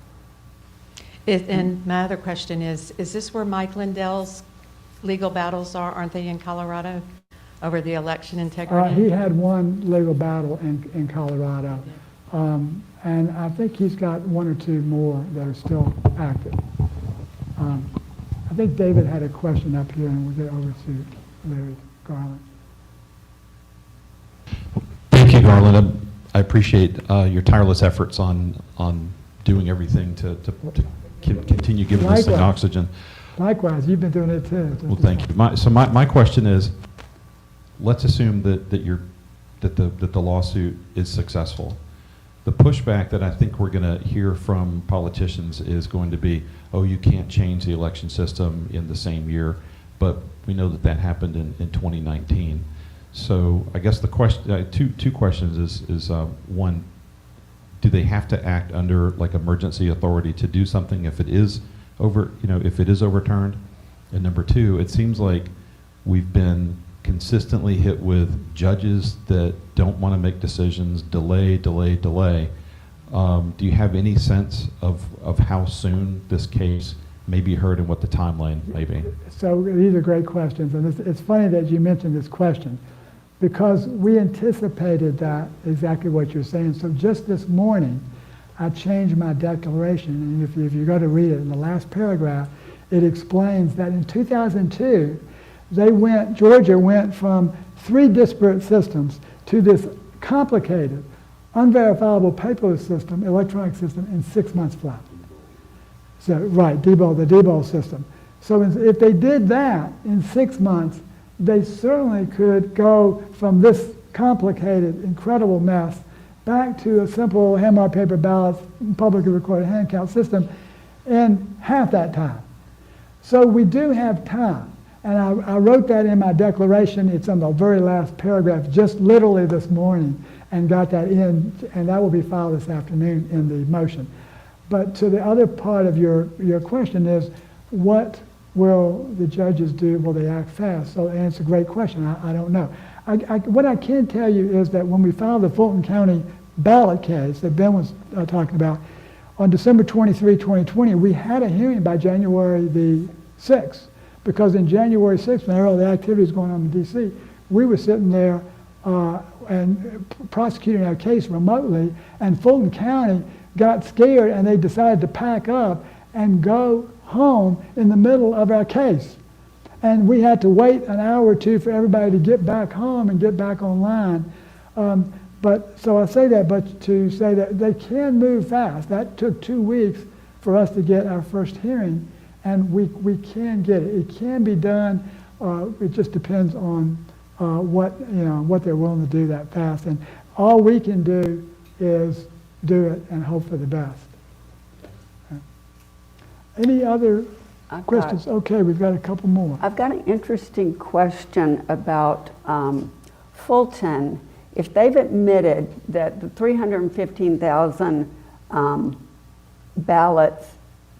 And my other question is this where Mike Lindell's legal battles are? Aren't they in Colorado over the election integrity? He had one legal battle in Colorado, and I think he's got one or two more that are still active. I think David had a question up here, and we'll get over to Larry Garland. Garland, I appreciate your tireless efforts on doing everything to continue giving this thing Likewise. oxygen. Likewise, you've been doing it too. Well, thank you. My question is, let's assume that the lawsuit is successful. The pushback that I think we're going to hear from politicians is going to be, oh, you can't change the election system in the same year, but we know that happened in 2019. So I guess the question, two questions is one, do they have to act under like emergency authority to do something if it is overturned? And number two, it seems like we've been consistently hit with judges that don't want to make decisions, delay. Do you have any sense of how soon this case may be heard and what the timeline may be? So these are great questions, and it's funny that you mentioned this question, because we anticipated that, exactly what you're saying. So just this morning, I changed my declaration, and if you go to read it, in the last paragraph, it explains that in 2002, Georgia went from 3 disparate systems to this complicated, unverifiable paperless system, electronic system, in 6 months flat. So, right, the Diebold system. So if they did that in 6 months, they certainly could go from this complicated, incredible mess back to a simple hand-marked paper ballots, publicly recorded hand count system in half that time. So we do have time. And I wrote that in my declaration. It's on the very last paragraph, just literally this morning, and got that in, and that will be filed this afternoon in the motion. But to the other part of your question is, what will the judges do? Will they act fast? So, and it's a great question. I don't know. What I can tell you is that when we filed the Fulton County ballot case that Ben was talking about, on December 23, 2020, we had a hearing by January the 6th, because in January 6th, when all the activities going on in D.C., we were sitting there and prosecuting our case remotely, and Fulton County got scared and they decided to pack up and go home in the middle of our case. And we had to wait an hour or two for everybody to get back home and get back online. So I say that, but to say that they can move fast. That took 2 weeks for us to get our first hearing, and we can get it. It can be done. It just depends on what they're willing to do that fast. And all we can do is do it and hope for the best. Any other questions? Okay, we've got a couple more. I've got an interesting question about Fulton. If they've admitted that the 315,000 ballots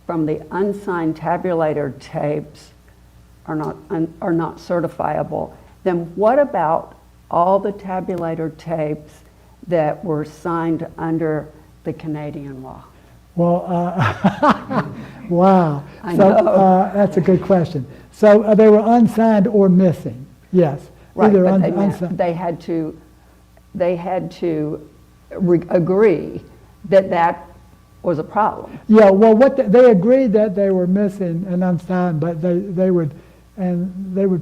from the unsigned tabulator tapes are not certifiable, then what about all the tabulator tapes that were signed under the Canadian law? Well, wow. I So know. that's a good question. So they were unsigned or missing, yes. Right, Either but unsigned. they had to agree that was a problem. Yeah, well, they agreed that they were missing and unsigned, but they would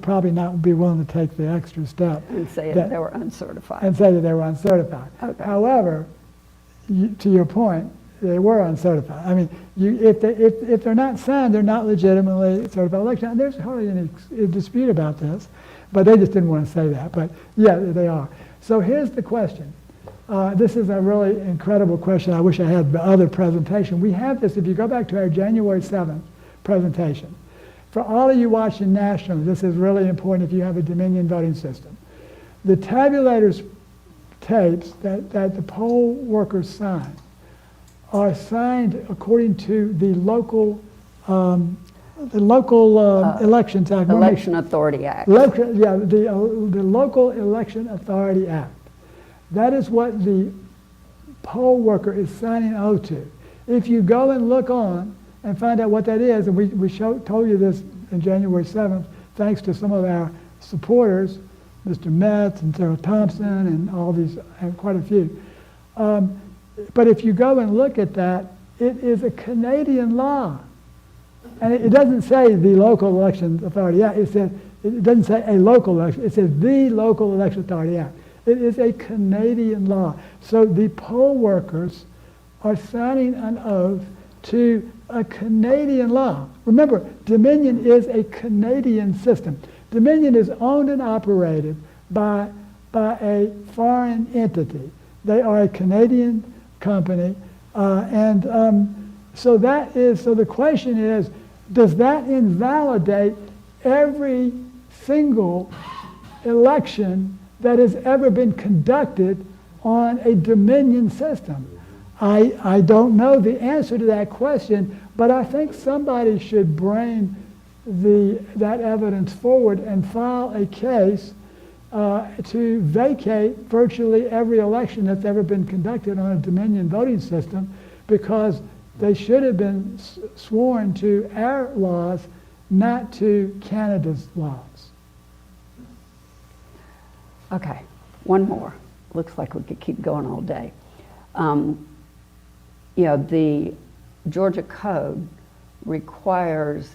probably not be willing to take the extra step And say that- they were uncertified. and say that they were uncertified. Okay. However, to your point, they were uncertified. I mean, if they're not signed, they're not legitimately certified election. And there's hardly any dispute about this, but they just didn't want to say that. But yeah, they are. So here's the question. This is a really incredible question. I wish I had the other presentation. We have this, if you go back to our January 7th presentation. For all of you watching nationally, this is really important if you have a Dominion voting system. The tabulators tapes that the poll workers sign are signed according to the local Elections Act. Election Authority Act. The Local Election Authority Act. That is what the poll worker is signing oath to. If you go and look on and find out what that is, and we told you this in January 7th, thanks to some of our supporters, Mr. Metz and Sarah Thompson and all these, and quite a few. But if you go and look at that, it is a Canadian law. And it doesn't say the Local Election Authority Act. It doesn't say a local election. It says the Local Election Authority Act. It is a Canadian law. So the poll workers are signing an oath to a Canadian law. Remember, Dominion is a Canadian system. Dominion is owned and operated by a foreign entity. They are a Canadian company, so the question is, does that invalidate every single election that has ever been conducted on a Dominion system? I don't know the answer to that question, but I think somebody should bring that evidence forward and file a case to vacate virtually every election that's ever been conducted on a Dominion voting system, because they should have been sworn to our laws, not to Canada's laws. Okay, one more. Looks like we could keep going all day. The Georgia Code requires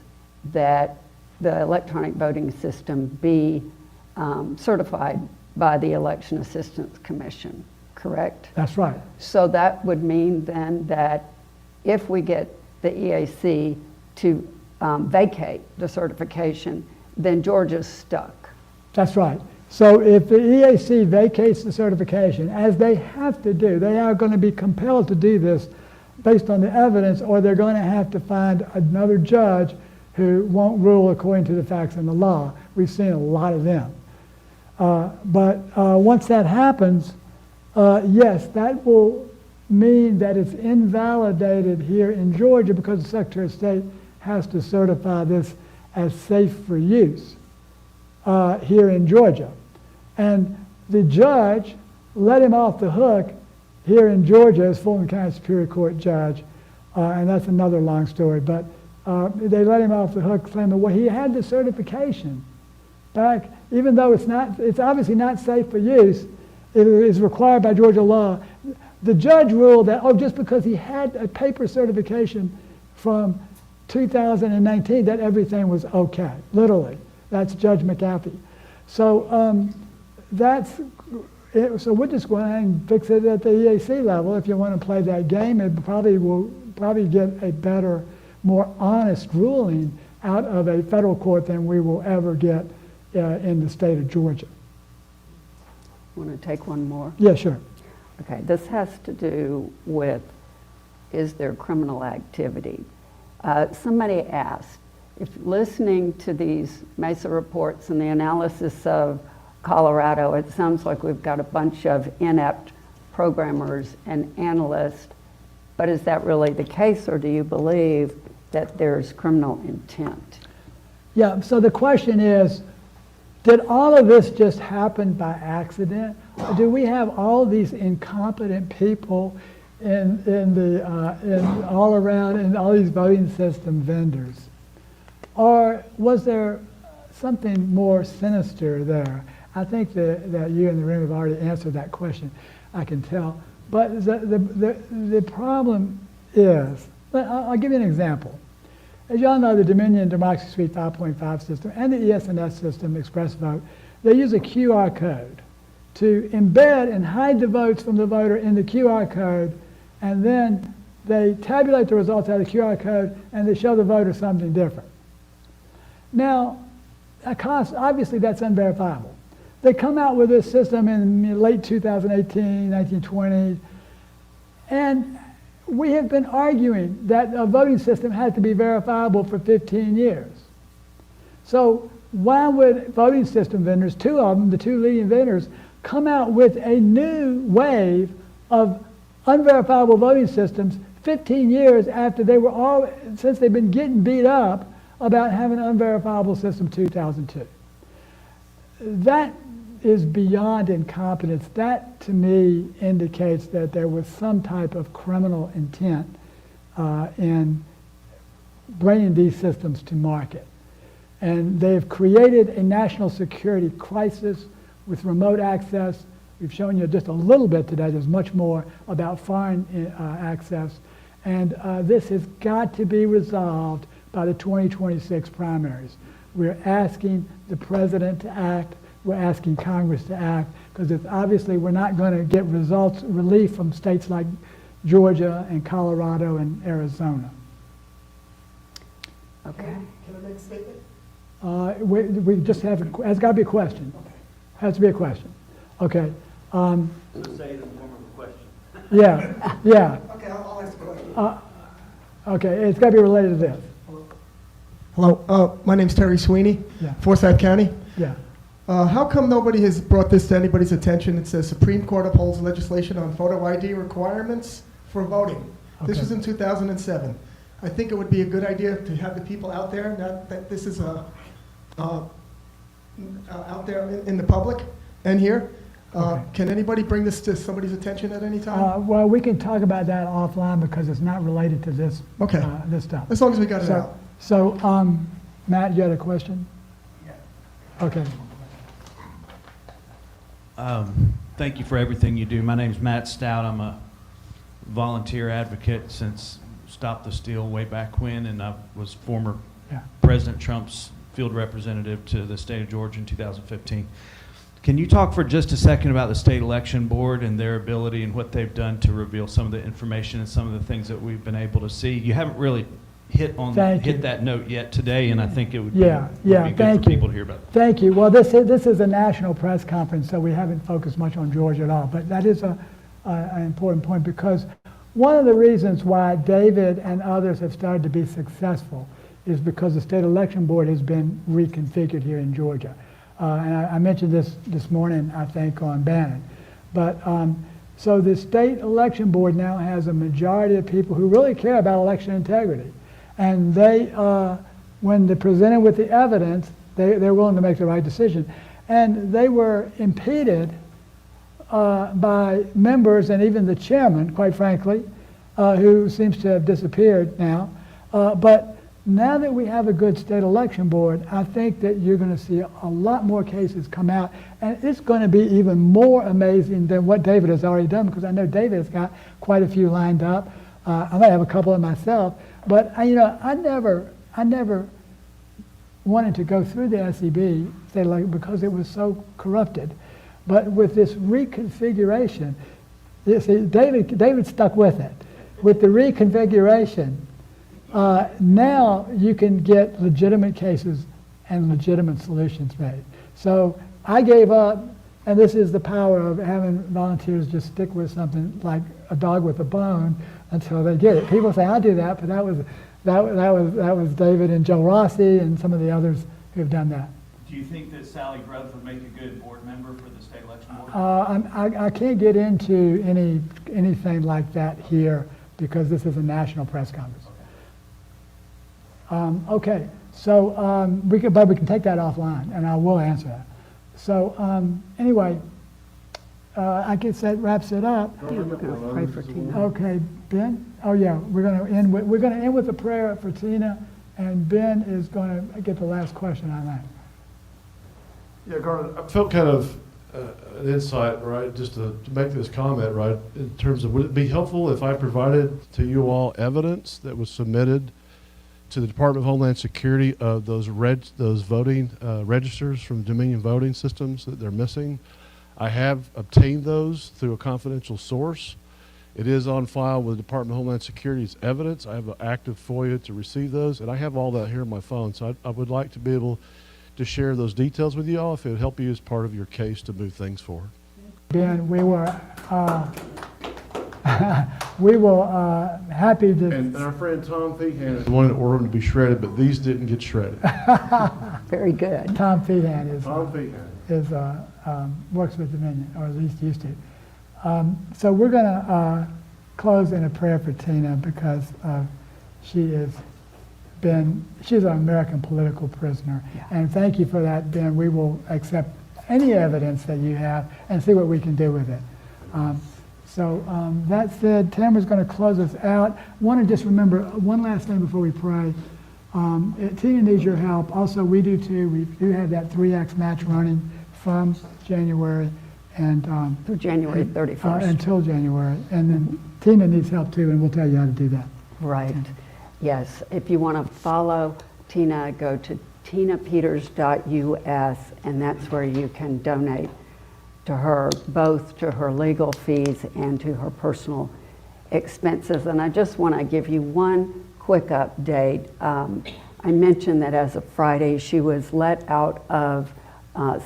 that the electronic voting system be certified by the Election Assistance Commission, correct? That's right. So that would mean then that if we get the EAC to vacate the certification, then Georgia's stuck. That's right. So if the EAC vacates the certification, as they have to do, they are going to be compelled to do this based on the evidence, or they're going to have to find another judge who won't rule according to the facts and the law. We've seen a lot of them. But once that happens, yes, that will mean that it's invalidated here in Georgia, because the Secretary of State has to certify this as safe for use here in Georgia. And the judge let him off the hook here in Georgia as Fulton County Superior Court judge, and that's another long story, but they let him off the hook claiming, well, he had the certification back, even though it's obviously not safe for use, it is required by Georgia law. The judge ruled that, just because he had a paper certification from 2019, that everything was okay, literally. That's Judge McAfee. So so we're just going ahead and fix it at the EAC level. If you want to play that game, it will get a better, more honest ruling out of a federal court than we will ever get in the state of Georgia. Want to take one more? Yeah, sure. Okay, this has to do with, is there criminal activity? Somebody asked, if listening to these MESA reports and the analysis of Colorado, it sounds like we've got a bunch of inept programmers and analysts, but is that really the case, or do you believe that there's criminal intent? Yeah, so the question is, did all of this just happen by accident? Or do we have all these incompetent people all around in all these voting system vendors? Or was there something more sinister there? I think that you in the room have already answered that question, I can tell. But the problem is, I'll give you an example. As y'all know, the Dominion Democracy Suite 5.5 system and the ES&S system, Express Vote, they use a QR code to embed and hide the votes from the voter in the QR code, and then they tabulate the results out of the QR code and they show the voter something different. Now, obviously that's unverifiable. They come out with this system in late 2018, 1920, and we have been arguing that a voting system had to be verifiable for 15 years. So why would voting system vendors, two of them, the two leading vendors, come out with a new wave of unverifiable voting systems 15 years after since they've been getting beat up about having an unverifiable system 2002? That is beyond incompetence. That, to me, indicates that there was some type of criminal intent in bringing these systems to market. And they've created a national security crisis with remote access. We've shown you just a little bit today. There's much more about foreign access. And this has got to be resolved by the 2026 primaries. We're asking the president to act. we're asking Congress to act, because it's obviously we're not going to get relief from states like Georgia and Colorado and Arizona. Okay. Can I make a statement? We just have, it's got to be a question. Has to be a question. Okay. Say it in the form of a question. Yeah, yeah. Okay, I'll ask a question. Okay, it's got to be related to this. Hello, my name's Terry Sweeney, Yeah. Forsyth County. Yeah. How come nobody has brought this to anybody's attention? It says Supreme Court upholds legislation on photo ID requirements for voting. This Okay. was in 2007. I think it would be a good idea to have the people out there, not that this is out there in the public and here. Okay. Can anybody bring this to somebody's attention at any time? Well, we can talk about that offline because it's not related to this, Okay. this stuff. As long as we got it out. So, Matt, you had a question? Yeah. Okay. Thank you for everything you do. My name's Matt Stout. I'm a volunteer advocate since Stop the Steal way back when, and I was former Yeah. President Trump's field representative to the state of Georgia in 2015. Can you talk for just a second about the state election board and their ability and what they've done to reveal some of the information and some of the things that we've been able to see? You haven't really hit Thank you. that note yet today, and I think it would be, Yeah, yeah, would be good thank for you. people to hear about. Thank you. Well, this is a national press conference, so we haven't focused much on Georgia at all. But that is an important point, because one of the reasons why David and others have started to be successful is because the state election board has been reconfigured here in Georgia. And I mentioned this morning, I think, on Bannon. But so the state election board now has a majority of people who really care about election integrity. And they, when they're presented with the evidence, they're willing to make the right decision. And they were impeded by members and even the chairman, quite frankly, who seems to have disappeared now. But now that we have a good state election board, I think that you're going to see a lot more cases come out. And it's going to be even more amazing than what David has already done, because I know David has got quite a few lined up. I might have a couple of myself. But I never wanted to go through the SEB because it was so corrupted. But with this reconfiguration, you see, David stuck with it. With the reconfiguration, now you can get legitimate cases and legitimate solutions made. So I gave up, and this is the power of having volunteers just stick with something like a dog with a bone until they get it. People say, I'll do that, but that was David and Joe Rossi and some of the others who have done that. Do you think that Sally Groth would make a good board member for the state election board? I can't get into anything like that here because this is a national press conference. Okay, so we can take that offline, and I will answer that. So anyway, I guess that wraps it up. We're going to pray for Tina. Okay, Ben. Oh yeah, we're going to end with a prayer for Tina, and Ben is going to get the last question on that. Yeah, Garland, I felt kind of an insight, right, just to make this comment, right, in terms of, would it be helpful if I provided to you all evidence that was submitted to the Department of Homeland Security of those voting registers from Dominion voting systems that they're missing? I have obtained those through a confidential source. It is on file with the Department of Homeland Security's evidence. I have an active FOIA to receive those, and I have all that here on my phone. So I would like to be able to share those details with you all if it would help you as part of your case to move things forward. Ben, we were happy to. And our friend Tom Feehan is the one that ordered them to be shredded, but these didn't get shredded. Very good. Tom Feehan Tom Feehan. works with Dominion, or at least used to. So we're going to close in a prayer for Tina because she's an American political prisoner. Yeah. And thank you for that, Ben. We will accept any evidence that you have and see what we can do with it. So that said, Tamara's going to close us out. I want to just remember one last thing before we pray. Tina needs your help. Also, we do too. We do have that 3X match running from January and Through January 31st. until January. And then Tina needs help too, and we'll tell you how to do that. Right. Yes. If you want to follow Tina, go to tinapeters.us, and that's where you can donate to her, both to her legal fees and to her personal expenses. And I just want to give you one quick update. I mentioned that as of Friday, she was let out of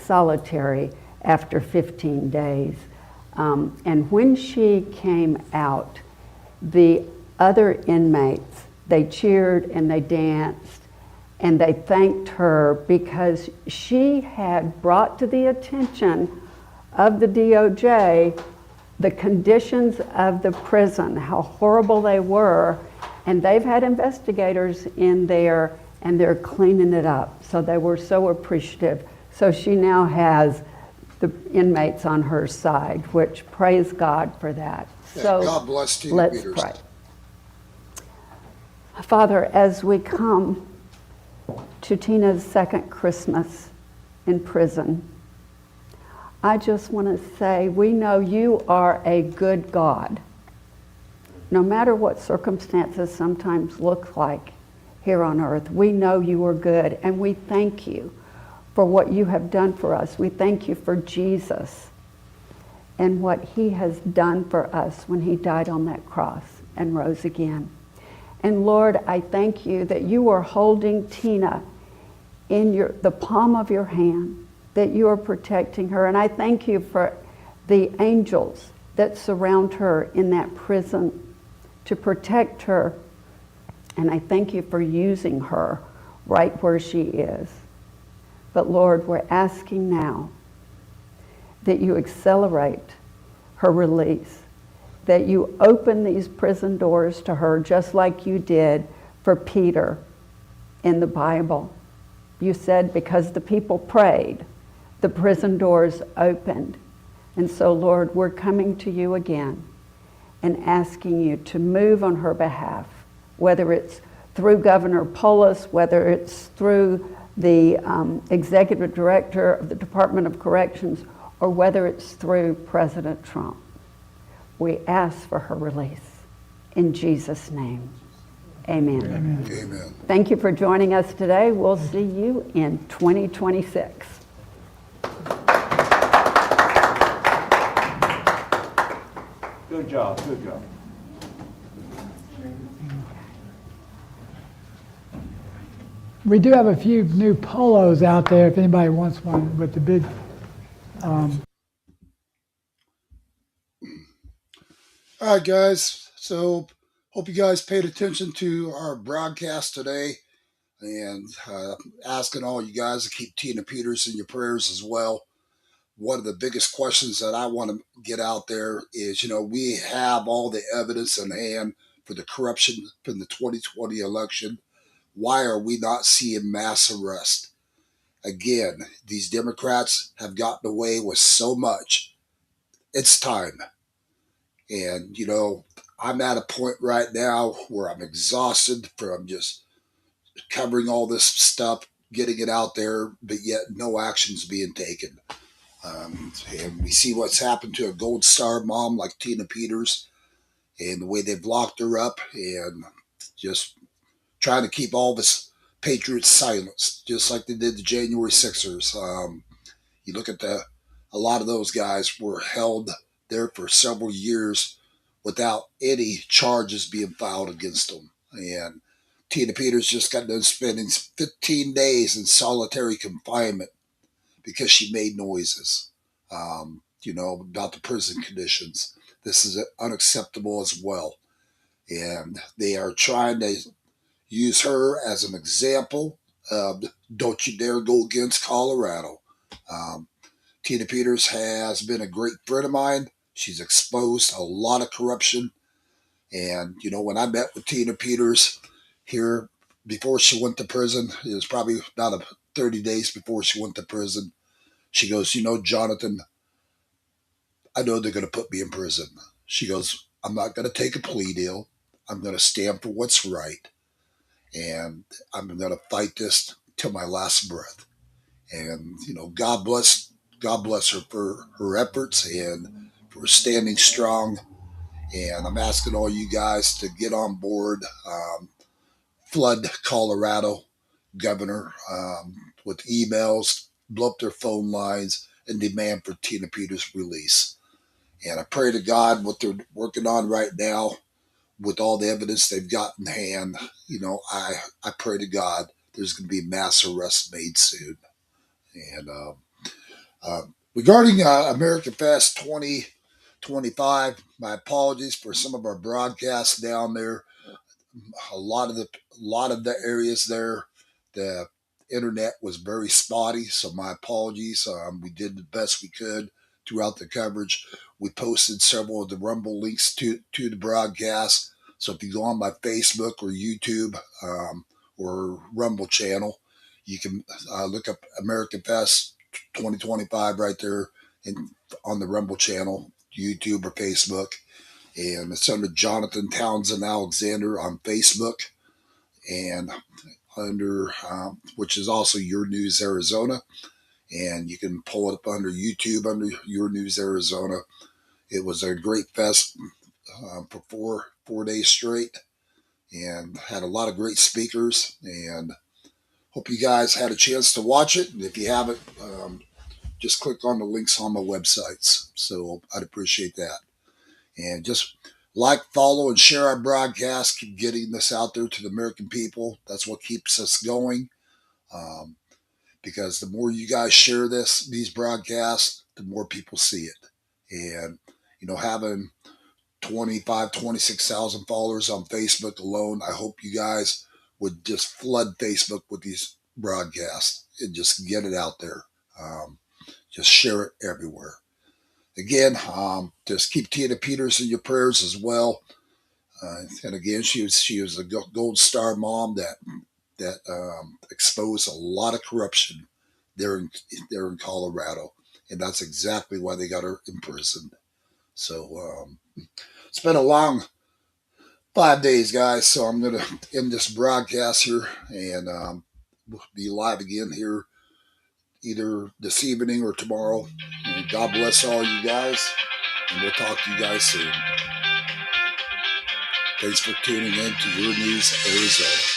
solitary after 15 days. And when she came out, the other inmates, they cheered and they danced and they thanked her because she had brought to the attention of the DOJ the conditions of the prison, how horrible they were, and they've had investigators in there and they're cleaning it up. So they were so appreciative. So she now has the inmates on her side, which praise God for that. Yeah, So God bless Tina let's Peters. pray. Father, as we come to Tina's second Christmas in prison, I just want to say we know you are a good God. No matter what circumstances sometimes look like here on earth, we know you are good, and we thank you for what you have done for us. We thank you for Jesus and what he has done for us when he died on that cross and rose again. And Lord, I thank you that you are holding Tina in the palm of your hand, that you are protecting her. And I thank you for the angels that surround her in that prison to protect her. And I thank you for using her right where she is. But Lord, we're asking now that you accelerate her release, that you open these prison doors to her just like you did for Peter in the Bible. You said because the people prayed, the prison doors opened. And so, Lord, we're coming to you again and asking you to move on her behalf, whether it's through Governor Polis, whether it's through the executive director of the Department of Corrections, or whether it's through President Trump. We ask for her release. In Jesus' name, amen. Amen. Thank you for joining us today. We'll see you in 2026. Good job, good job. We do have a few new polos out there if anybody wants one with the big, All right, guys. So hope you guys paid attention to our broadcast today, and asking all you guys to keep Tina Peters in your prayers as well. One of the biggest questions that I want to get out there is, we have all the evidence in hand for the corruption in the 2020 election. Why are we not seeing mass arrest? Again, these Democrats have gotten away with so much. It's time. And, I'm at a point right now where I'm exhausted from just covering all this stuff, getting it out there, but yet no action's being taken. And we see what's happened to a Gold Star mom like Tina Peters and the way they've locked her up and just trying to keep all this patriots silenced, just like they did the January 6ers. You look at a lot of those guys were held there for several years without any charges being filed against them. And Tina Peters just got done spending 15 days in solitary confinement because she made noises, about the prison conditions. This is unacceptable as well. And they are trying to use her as an example of don't you dare go against Colorado. Tina Peters has been a great friend of mine. She's exposed a lot of corruption. And, when I met with Tina Peters here before she went to prison, it was probably not 30 days before she went to prison. She goes, Jonathan, I know they're going to put me in prison. She goes, I'm not going to take a plea deal. I'm going to stand for what's right. And I'm going to fight this till my last breath. And, God bless her for her efforts and for standing strong. And I'm asking all you guys to get on board, flood Colorado, governor with emails, blow up their phone lines, and demand for Tina Peters' release. And I pray to God what they're working on right now with all the evidence they've got in hand. I pray to God there's going to be mass arrests made soon. And regarding American Fest 2025, my apologies for some of our broadcasts down there. A lot of the areas there, the internet was very spotty, so my apologies. We did the best we could throughout the coverage. We posted several of the Rumble links to the broadcast. So if you go on my Facebook or YouTube or Rumble channel, you can look up American Fest 2025 right there on the Rumble channel, YouTube or Facebook. And it's under Jonathan Townsend Alexander on Facebook, and under which is also Your News Arizona, and you can pull it up under YouTube under Your News Arizona. It was a great fest for 4 days straight, and had a lot of great speakers. And hope you guys had a chance to watch it. And if you haven't, just click on the links on my websites. So I'd appreciate that. And just like, follow, and share our broadcast. Keep getting this out there to the American people. That's what keeps us going. Because the more you guys share these broadcasts, the more people see it. And, having 26,000 followers on Facebook alone, I hope you guys would just flood Facebook with these broadcasts and just get it out there. Just share it everywhere. Again, just keep Tina Peters in your prayers as well. And again, she was a Gold Star mom that exposed a lot of corruption there in Colorado, and that's exactly why they got her imprisoned. So it's been a long 5 days, guys. So I'm gonna end this broadcast here, and we'll be live again here either this evening or tomorrow. And God bless all you guys, and we'll talk to you guys soon. Thanks for tuning in to Your News Arizona.